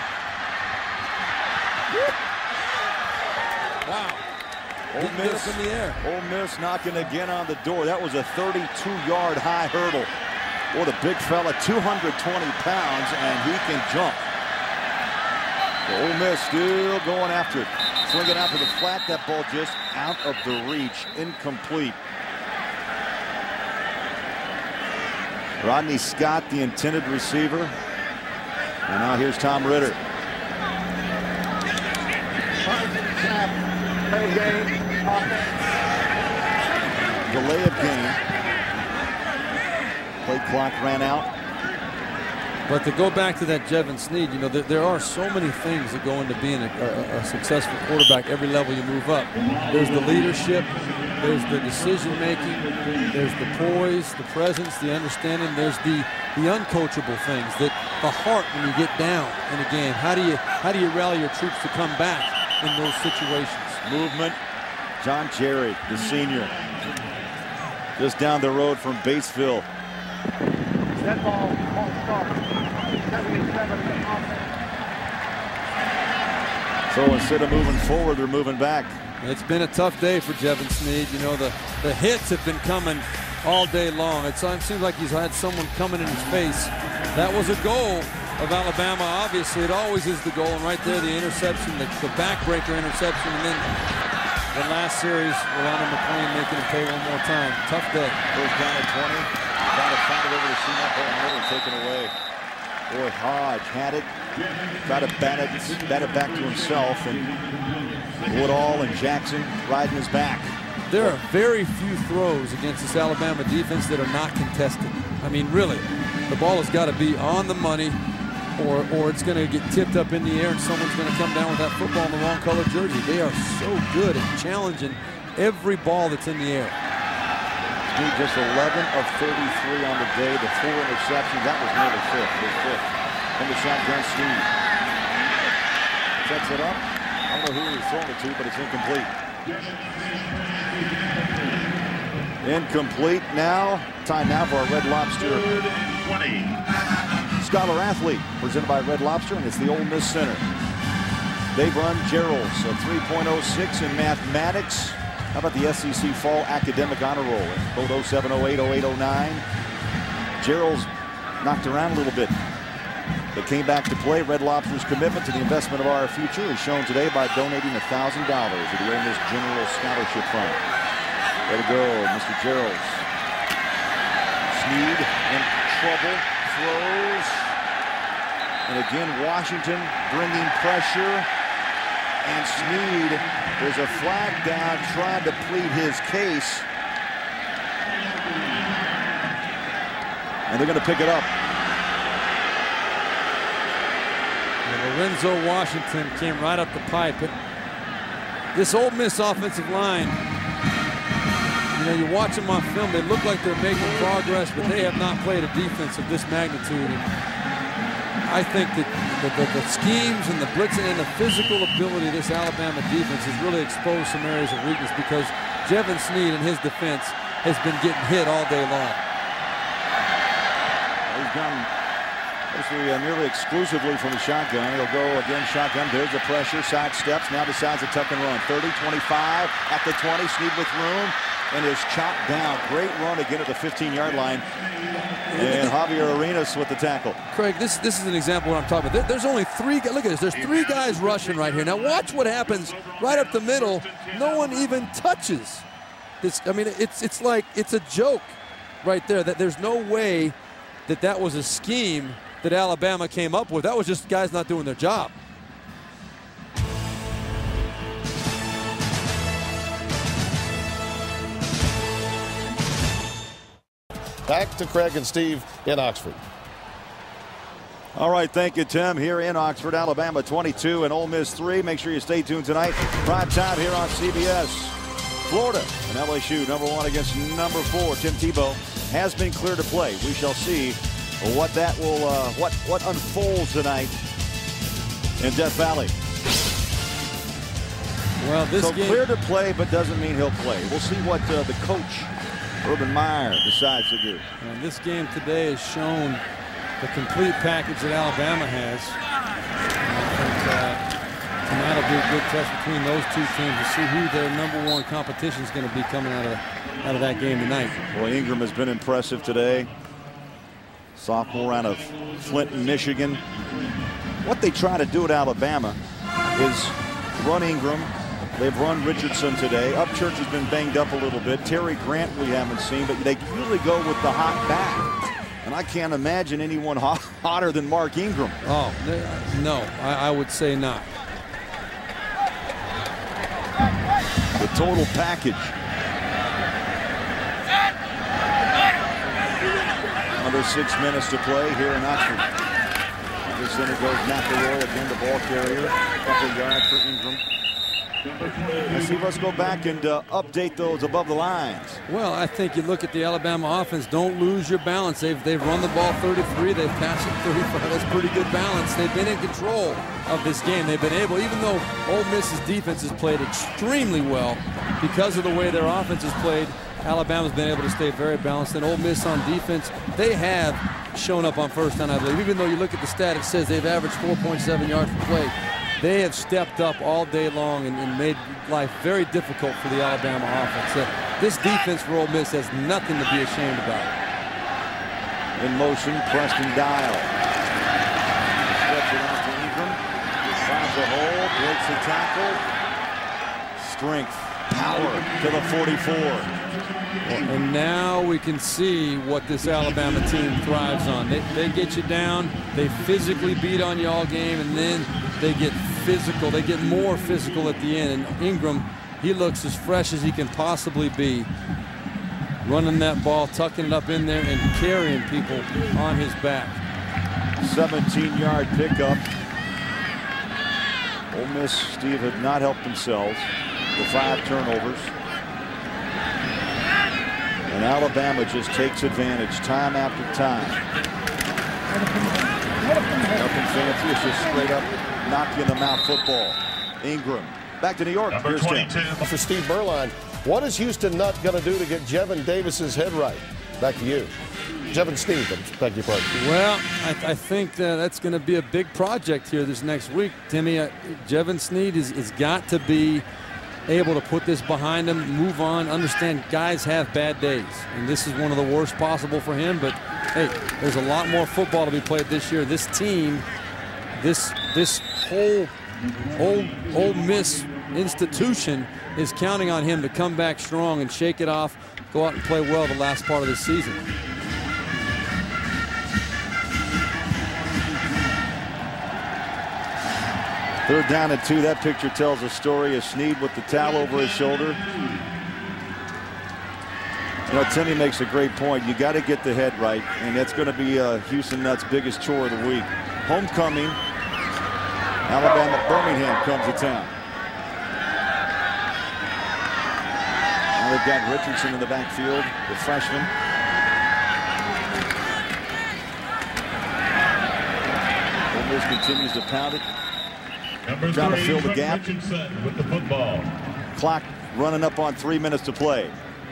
Wow. Ole Miss, up in the air. Ole Miss knocking again on the door. That was a 32-yard high hurdle. What a big fella, 220 pounds, and he can jump. So Ole Miss still going after it. Swinging out to the flat, that ball just out of the reach, incomplete. Rodney Scott, the intended receiver. And now here's Tom Ritter. Delay of game. Play clock ran out. But to go back to that Jevin Snead, you know, there are so many things that go into being a successful quarterback every level you move up. There's the leadership, there's the decision making, there's the poise, the presence, the understanding, there's the uncoachable things, that the heart when you get down in a game. How do you rally your troops to come back in those situations? Movement. John Jerry, the senior, just down the road from Batesville. That ball won't start. 77 offense. So instead of moving forward, they're moving back. It's been a tough day for Jevin Snead. You know, the hits have been coming all day long. It seems like he's had someone coming in his face. That was a goal of Alabama. Obviously, it always is the goal. And right there, the interception, the backbreaker interception, and then the last series, Rolando McLean making him pay one more time. Tough day. First down at 20. Trying to find it over to Seymour and taken away. Boy, Hodge had it. Tried to bat it back to himself, and Woodall and Jackson riding his back. There are very few throws against this Alabama defense that are not contested. I mean, really, the ball has got to be on the money, or it's going to get tipped up in the air and someone's going to come down with that football in the wrong color jersey. They are so good at challenging every ball that's in the air. Snead just 11 of 33 on the day. The 4 interceptions. That was nearly his fifth. From the shotgun, Snead sets it up. I don't know who he was throwing it to, but it's incomplete. Incomplete now. Time now for our Red Lobster 20. Scholar Athlete, presented by Red Lobster, and it's the Ole Miss Center. They've run Gerald's a 3.06 in mathematics. How about the SEC Fall Academic Honor Roll? Both 07, 08, 08, 09. Gerald's knocked around a little bit. They came back to play. Red Lobster's commitment to the investment of our future is shown today by donating $1,000 to the Ole Miss General Scholarship Fund. There we go, Mr. Gerald's. Snead in trouble, throws. And again, Washington bringing pressure. And Snead, there's a flag down trying to plead his case. And they're going to pick it up. Lorenzo Washington came right up the pipe. This Ole Miss offensive line, you know, you watch them on film, they look like they're making progress, but they have not played a defense of this magnitude. And I think that the schemes and the blitzing and the physical ability of this Alabama defense has really exposed some areas of weakness, because Jevan Snead and his defense has been getting hit all day long. He's gone mostly nearly exclusively from the shotgun. He'll go again shotgun. There's the pressure. Side steps. Now decides to tuck and run. 30, 25 at the 20. Snead with room and is chopped down. Great run again at the 15-yard line. And Javier Arenas with the tackle. Craig, this is an example of what I'm talking about. There's only 3 guys. Look at this. There's 3 guys rushing right here. Now watch what happens right up the middle. No one even touches this. I mean, it's like it's a joke right there. That there's no way that was a scheme that Alabama came up with. That was just guys not doing their job. Back to Craig and Steve in Oxford. All right, thank you, Tim. Here in Oxford, Alabama 22 and Ole Miss 3. Make sure you stay tuned tonight. Prime time here on CBS. Florida and LSU, #1 against #4. Tim Tebow has been cleared to play. We shall see what that will, what unfolds tonight in Death Valley. Well, this so game, clear to play, but doesn't mean he'll play. We'll see what the coach, Urban Meyer, decides to do. And this game today has shown the complete package that Alabama has. And I think tonight will be a good test between those two teams to see who their #1 competition is going to be coming out of that game tonight. Well, Ingram has been impressive today. Sophomore out of Flint, Michigan. What they try to do at Alabama is run Ingram. They've run Richardson today. Upchurch has been banged up a little bit. Terry Grant we haven't seen, but they usually go with the hot back. And I can't imagine anyone hotter than Mark Ingram. Oh, no, I would say not. The total package. Under 6 minutes to play here in Oxford. The center goes McElroy again, the ball carrier. Couple yards for Ingram. Let's see, let's go back and update those above the lines. Well, I think you look at the Alabama offense, don't lose your balance. They've run the ball 33, they've passed it 35. That's pretty good balance. They've been in control of this game. They've been able, even though Ole Miss's defense has played extremely well, because of the way their offense has played, Alabama's been able to stay very balanced. And Ole Miss on defense, they have shown up on first down, I believe. Even though you look at the stat, it says they've averaged 4.7 yards per play. They have stepped up all day long and made life very difficult for the Alabama offense. This defense for Ole Miss has nothing to be ashamed about. In motion, Preston Dial. Stretch it out to Ingram. Finds a hole, breaks the tackle. Strength, power to the 44. And now we can see what this Alabama team thrives on. They get you down, they physically beat on you all game, and then they get physical. They get more physical at the end. And Ingram, he looks as fresh as he can possibly be. Running that ball, tucking it up in there, and carrying people on his back. 17-yard pickup. Ole Miss, Steve, have not helped themselves. The 5 turnovers. And Alabama just takes advantage time after time. Nothing fancy, it's just straight up knock you in the mouth football. Ingram back to New York. Here's Tim. For Steve Berline, what is Houston Nutt going to do to get Jevin Davis's head right? Back to you. Jevan Snead, beg your pardon. Well, I think that's going to be a big project here this next week, Timmy. Jevan Snead has got to be able to put this behind him, move on, understand guys have bad days, and this is one of the worst possible for him. But hey, there's a lot more football to be played this year. This team, this whole Ole Miss institution is counting on him to come back strong and shake it off, go out and play well the last part of the season. Third down and 2. That picture tells a story of Snead with the towel over his shoulder. You know, Timmy makes a great point. You got to get the head right, and that's going to be Houston Nutt's biggest chore of the week. Homecoming, Alabama, Birmingham comes to town. Now they've got Richardson in the backfield, the freshman. Ole Miss continues to pound it. Trying to fill the gap. With the football. Clock running up on 3 minutes to play.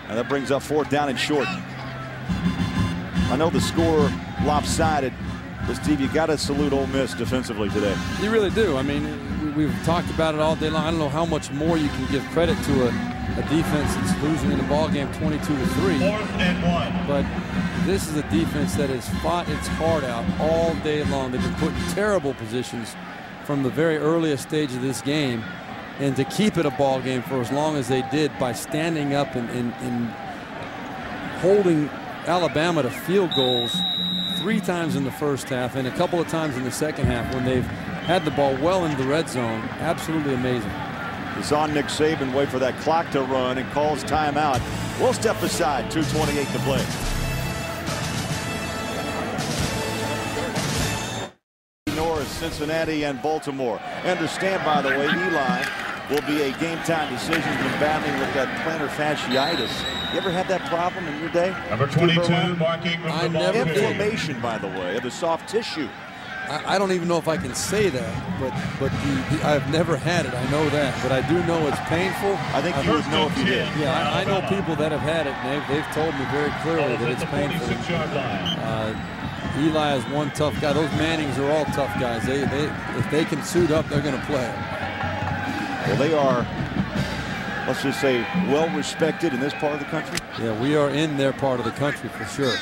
And that brings up 4th down and short. I know the score lopsided, but Steve, you got to salute Ole Miss defensively today. You really do. I mean, we've talked about it all day long. I don't know how much more you can give credit to a defense that's losing in the ball game 22-3. 4th and 1. But this is a defense that has fought its heart out all day long. They've been put in terrible positions from the very earliest stage of this game, and to keep it a ball game for as long as they did by standing up and holding Alabama to field goals 3 times in the first half and a couple of times in the second half when they've had the ball well into the red zone. Absolutely amazing. It's on Nick Saban, wait for that clock to run, and calls timeout. We'll step aside, 2:28 to play. Cincinnati and Baltimore. Understand, by the way, Eli will be a game-time decision. He's been battling with that plantar fasciitis. You ever had that problem in your day? Number 22, marking the ball. Inflammation, by the way, of the soft tissue. I don't even know if I can say that, but I've never had it. I know that, but I do know it's painful. I think you would know if you did. Yeah, I know people that have had it, and they've told me very clearly that it's painful. Eli is one tough guy. Those Mannings are all tough guys. If they can suit up, they're going to play. Well, they are, let's just say, well respected in this part of the country. Yeah, we are in their part of the country for sure.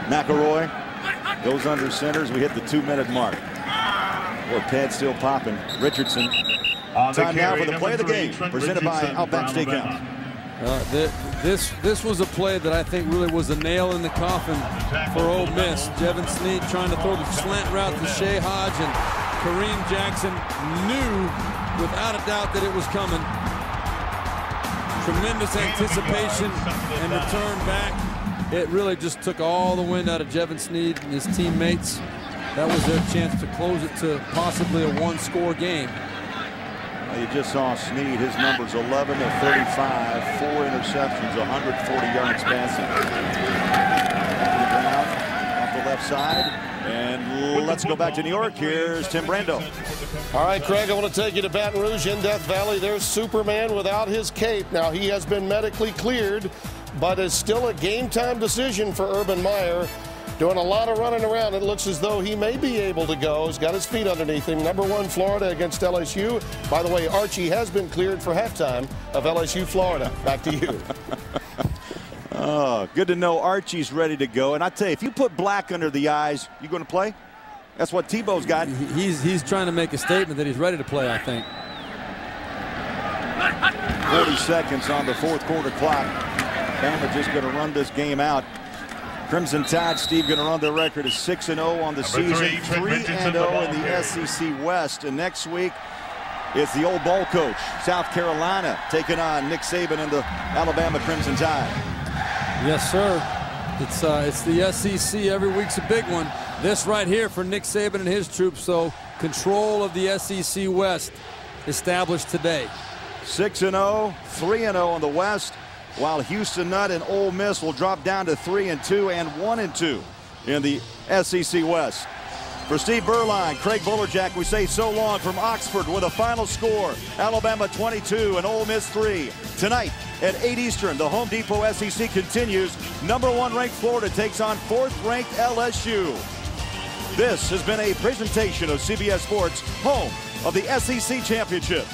McElroy goes under center as we hit the 2-minute mark. Boy, pad still popping. Richardson. Time now for the play of the game, presented by Outback Steakhouse. This was a play that I think really was a nail in the coffin for Ole Miss. Jevan Snead trying to throw the slant route to Shea Hodge, and Kareem Jackson knew without a doubt that it was coming. Tremendous anticipation and return back. It really just took all the wind out of Jevan Snead and his teammates. That was their chance to close it to possibly a 1-score game. You just saw Snead, his numbers 11 of 35, 4 interceptions, 140 yards passing. Off the left side, and let's go back to New York. Here's Tim Brando. All right, Craig, I want to take you to Baton Rouge in Death Valley. There's Superman without his cape. Now, he has been medically cleared, but is still a game-time decision for Urban Meyer. Doing a lot of running around. It looks as though he may be able to go. He's got his feet underneath him. Number 1, Florida against LSU. By the way, Archie has been cleared for halftime of LSU Florida. Back to you. Oh, good to know Archie's ready to go. And I tell you, if you put black under the eyes, you going to play? That's what Tebow's got. He's trying to make a statement that he's ready to play, I think. 40 seconds on the 4th quarter clock. Bama just going to run this game out. Crimson Tide, Steve, going to run their record as 6-0 on the season, 3-0 in the SEC West. And next week, it's the old ball coach, South Carolina, taking on Nick Saban and the Alabama Crimson Tide. Yes, sir. It's the SEC. Every week's a big one. This right here for Nick Saban and his troops. So control of the SEC West established today. 6-0, 3-0 in the West, while Houston Nutt and Ole Miss will drop down to 3-2 and 1-2 in the SEC West. For Steve Berline, Craig Bullerjack, we say so long from Oxford with a final score. Alabama 22 and Ole Miss 3. Tonight at 8 Eastern, the Home Depot SEC continues. Number 1 ranked Florida takes on 4th ranked LSU. This has been a presentation of CBS Sports, home of the SEC Championship.